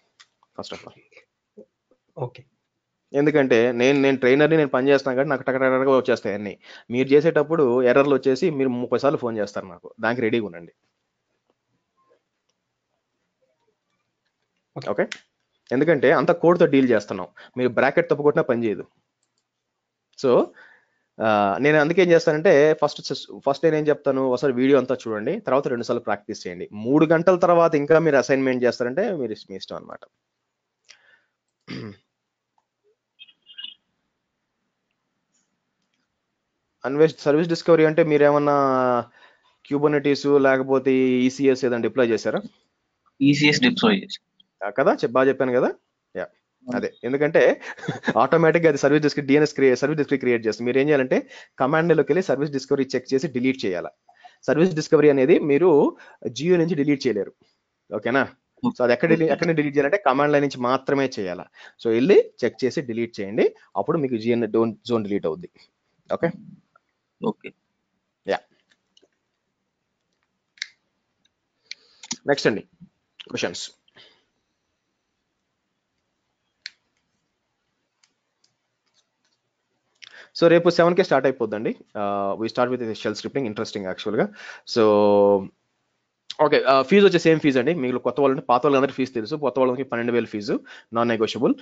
ఫస్ట్ ఆఫ్ ఆల్. ఓకే. ఎందుకంటే నేను ట్రైనర్ని, నేను పని చేస్తాను కాబట్టి నాకు టకటకగా వచ్చేస్తాయి అన్ని. మీరు చేసేటప్పుడు ఎర్రర్లు వచ్చేసి మీరు 30 సార్లు ఫోన్ చేస్తారు నాకు. దానికి రెడీగా ఉండండి. ఓకే, ఎందుకంటే అంత కోడ్తో డీల్ చేస్తున్నాం. మీరు బ్రాకెట్ తప్పుకొట్టినా పని చేయదు. సో నేను అందుకే ఏం చేస్తానంటే ఫస్ట్ నేనేం చెప్తాను, ఒకసారి వీడియో అంతా చూడండి, తర్వాత 2 సార్లు ప్రాక్టీస్ చేయండి. 3 గంటల తర్వాత ఇంకా మీరు అసైన్మెంట్ చేస్తారంటే మీరు మీ ఇష్టం అనమాట. అన్వేష్, సర్వీస్ డిస్కవరీ అంటే మీరేమన్నా క్యూబర్నెటీస్ లేకపోతే ECS ఏదైనా డిప్లాయ్ చేశారా? ECS డిప్లాయ్ చేశారు కదా, బాగా చెప్పాను కదా. యా, అదే. ఎందుకంటే ఆటోమేటిక్గా అది సర్వీస్ డిస్కవరీ క్రియేట్ చేస్తుంది. మీరు ఏం చేయాలంటే కమాండ్లోకి వెళ్ళి సర్వీస్ డిస్కవరీ చెక్ చేసి డిలీట్ చేయాలి. సర్వీస్ డిస్కవరీ అనేది మీరు జియో నుంచి డిలీట్ చేయలేరు. ఓకేనా? సో అది ఎక్కడ డిలీట్ చేయాలంటే కమాండ్ లైన్ నుంచి మాత్రమే చేయాలి. సో వెళ్ళి చెక్ చేసి డిలీట్ చేయండి, అప్పుడు మీకు జోన్ డిలీట్ అవుద్ది. Okay okay. యా, నెక్స్ట్ అండి క్వశ్చన్స్. సో రేపు 7కే స్టార్ట్ అయిపోద్దండి. We start with shell scripting, interesting యాక్చువల్గా. సో ఓకే, ఫీజు వచ్చే సేమ్ ఫీజు అండి. మీకు కొత్త వాళ్ళంటే పాత వాళ్ళందరికీ ఫీజు తెలుసు. కొత్త వాళ్ళకి 12,000 ఫీజు, నాన్ నెగోషియబుల్.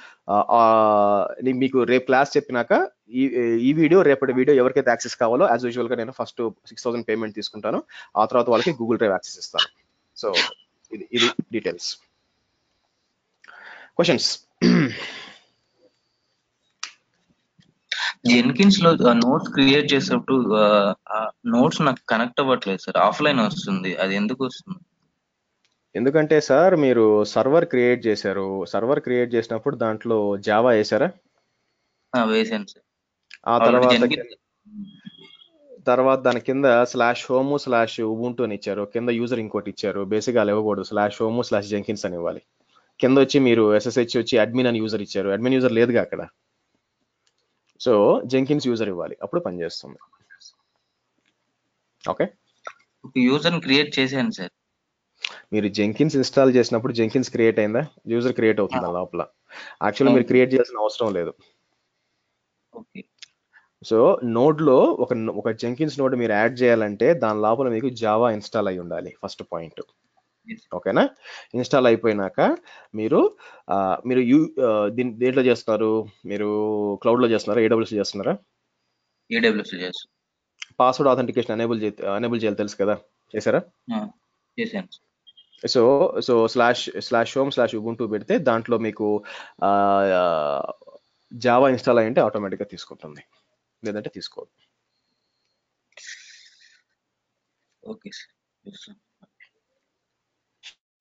మీకు రేపు క్లాస్ చెప్పినాక ఈ వీడియో, రేపటి వీడియో ఎవరికైతే యాక్సెస్ కావాలో యాజ్ యూజువల్గా నేను ఫస్ట్ 6,000 పేమెంట్ తీసుకుంటాను. ఆ తర్వాత వాళ్ళకి గూగుల్ డ్రైవ్ యాక్సెస్ ఇస్తాను. సో ఇది డీటెయిల్స్. క్వశ్చన్స్. జెన్కిన్స్ లో నోట్స్ క్రియేట్ చేసేటప్పుడు నోట్స్ నాకు కనెక్ట్ అవ్వట్లేదు సార్, ఆఫ్లైన్ వస్తుంది. అది ఎందుకు వస్తుంది? ఎందుకంటే సార్ మీరు సర్వర్ క్రియేట్ చేశారు. సర్వర్ క్రియేట్ చేసినప్పుడు దాంట్లో జావా వేసారా? వేసాను సార్. ఆ ఆల్రెడీ తర్వాత దాని కింద /home/ubuntu అని ఇచ్చారు, కింద యూజర్ ఇంకోటి ఇచ్చారు. బేసిక్గా అలా ఇవ్వకూడదు, /home/jenkins అని ఇవ్వాలి. కింద వచ్చి మీరు SSH వచ్చి అడ్మిన్ అని యూజర్ ఇచ్చారు, అడ్మిన్ యూజర్ లేదుగా అక్కడ. సో జెంకిన్స్ యూజర్ ఇవ్వాలి, అప్పుడు పనిచేస్తుంది. ఓకే, యూజర్ క్రియేట్ చేశాను సార్. మీరు జెంకిన్స్ ఇన్స్టాల్ చేసినప్పుడు జెంకిన్స్ క్రియేట్ అయిందా? యూజర్ క్రియేట్ అవుతుంది లోపల. యాక్చువల్లీ మీరు క్రియేట్ చేయాల్సిన అవసరం లేదు. ఓకే, సో నోడ్లో ఒక జెంకిన్స్ నోడ్ మీరు యాడ్ చేయాలంటే దాని లోపల మీకు జావా ఇన్స్టాల్ అయి ఉండాలి, ఫస్ట్ పాయింట్. ఓకేనా? ఇన్స్టాల్ అయిపోయినాక మీరు దేంట్లో చేస్తున్నారు? మీరు క్లౌడ్లో చేస్తున్నారా, AWS చేస్తున్నారా? AWS చేస్తాను. పాస్వర్డ్ ఆథెంటికేషన్ ఎనేబుల్ చేయాలి, తెలుసు కదా, చేశారా? చేశాను. సో /home/ubuntu పెడితే దాంట్లో మీకు జావా ఇన్స్టాల్ అయ్యింటే ఆటోమేటిక్గా తీసుకుంటుంది, లేదంటే తీసుకోదు. Okay sir.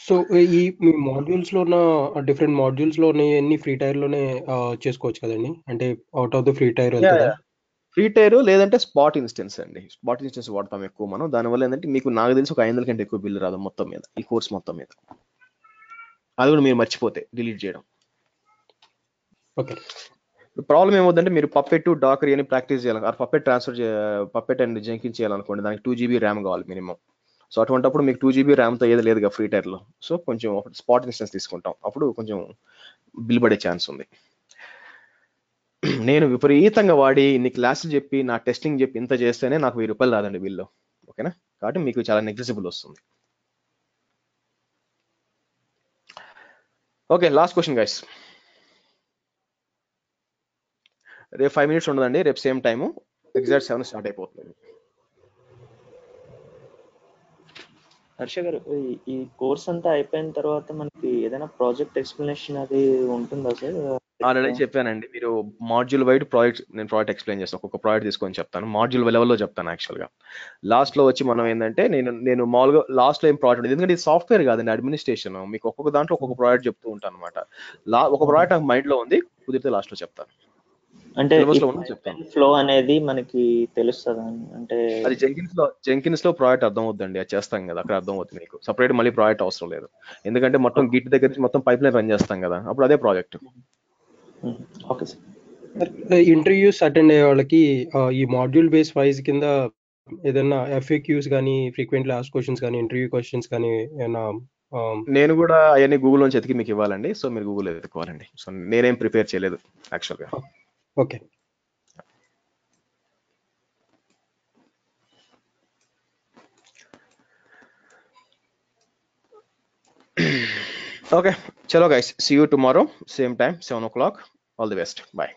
సో ఈ మీ మాడ్యూల్స్ లో ఉన్న డిఫరెంట్ మాడ్యూల్స్ లో అన్ని ఫ్రీ టైర్ లోనే చేసుకోవచ్చు కదండి, అంటే out of the free tyre వెళ్తుందా? ఫ్రీ టైర్ లేదంటే స్పాట్ ఇన్స్టెన్స్ అండి. స్పాట్ ఇన్స్టెన్స్ వాడతాం ఎక్కువ మనం. దానివల్ల ఏంటంటే మీకు నాకు తెలిసి ఒక 500 కంటే ఎక్కువ బిల్లు రాదు మొత్తం మీద, ఈ కోర్స్ మొత్తం మీద. అది కూడా మీరు మర్చిపోతే డిలీట్ చేయడం. ఓకే, ప్రాబ్లం ఏమవుతుందంటే మీరు పప్పెట్ డాకర్ అని ప్రాక్టీస్ చేయాలి, పప్పెట్ అండ్ జెంకిన్స్ చేయాలనుకోండి, దానికి 2 GB ర్యామ్ కావాలి మినిమం. సో అటువంటిప్పుడు మీకు 2 GB ర్యామ్తో ఏది లేదుగా ఫ్రీ టైర్లో. సో కొంచెం స్పాట్ ఇన్స్టెన్స్ తీసుకుంటాం, అప్పుడు కొంచెం బిల్ పడే ఛాన్స్ ఉంది. నేను విపరీతంగా వాడి ఇన్ని క్లాసులు చెప్పి నా టెస్టింగ్ చెప్పి ఇంత చేస్తేనే నాకు ₹1000 రాదండి బిల్లు. ఓకేనా? కాబట్టి మీకు చాలా నెగ్లిజిబుల్ వస్తుంది. Okay, last question guys. రేపు 5 minutes ఉండదండి, రేపు సేమ్ టైము ఎగ్జాక్ట్ 7 స్టార్ట్ అయిపోతుంది. హర్ష గారు, ఈ కోర్స్ అంతా అయిపోయిన తర్వాత మనకి ఏదైనా ప్రాజెక్ట్ ఎక్స్ప్లెనేషన్ అది ఉంటుందా సార్? ఆల్రెడీ చెప్పానండి, మీరు మాడ్యూల్ వైడ్ నేను ప్రాజెక్ట్ ఎక్స్ప్లెయిన్ చేస్తాను. ఒక్కొక్క ప్రాజెక్ట్ తీసుకొని చెప్తాను, మాడ్యూల్ లెవెల్లో చెప్తాను. యాక్చువల్గా లాస్ట్లో వచ్చి మనం ఏంటంటే నేను మామూలుగా లాస్ట్లో ఏం ప్రాజెక్ట్, ఎందుకంటే ఇది సాఫ్ట్వేర్ కాదండి, అడ్మినిస్ట్రేషన్. మీకు ఒక్కొక్క దాంట్లో ఒక్కొక్క ప్రాజెక్ట్ చెప్తూ ఉంటాను అనమాట. ఒక ప్రాజెక్ట్ నాకు మైండ్లో ఉంది, కుదిరితే లాస్ట్లో చెప్తాను. అంటే ఫ్లో అనేది మనకి తెలుస్తుందా? అంటే అది జెంకిన్స్ లో ప్రాజెక్ట్ అర్థం అవుతుందండి, అది చేస్తాం కదా, అక్కడ అర్థం అవుతుంది మీకు. సపరేట్ మళ్ళీ ప్రాజెక్ట్ అవసరం లేదు, ఎందుకంటే మొత్తం గిట్ దగ్గర నుంచి మొత్తం పైప్ లైన్ రన్ చేస్తాం కదా, అప్పుడు అదే project. Okay sir. Interviews attend అయ్యే వాళ్ళకి ఈ మాడ్యూల్ బేస్ వైజ్ కింద ఏదైనా FAQs కానీ, ఫ్రీక్వెంట్లీ ఆస్క్డ్ క్వశ్చన్స్ కానీ, ఇంటర్వ్యూ క్వశ్చన్స్ కానీ ఏమైనా? నేను కూడా అవన్నీ గూగుల్ నుంచి ఎతికి మీకు ఇవ్వాలండి, సో మీరు గూగుల్ ఎత్తుకోవాలండి. సో నేనేం ప్రిపేర్ చేయలేదు యాక్చువల్గా. Okay, okay, chalo guys, see you tomorrow same time 7 o'clock. All the best, bye.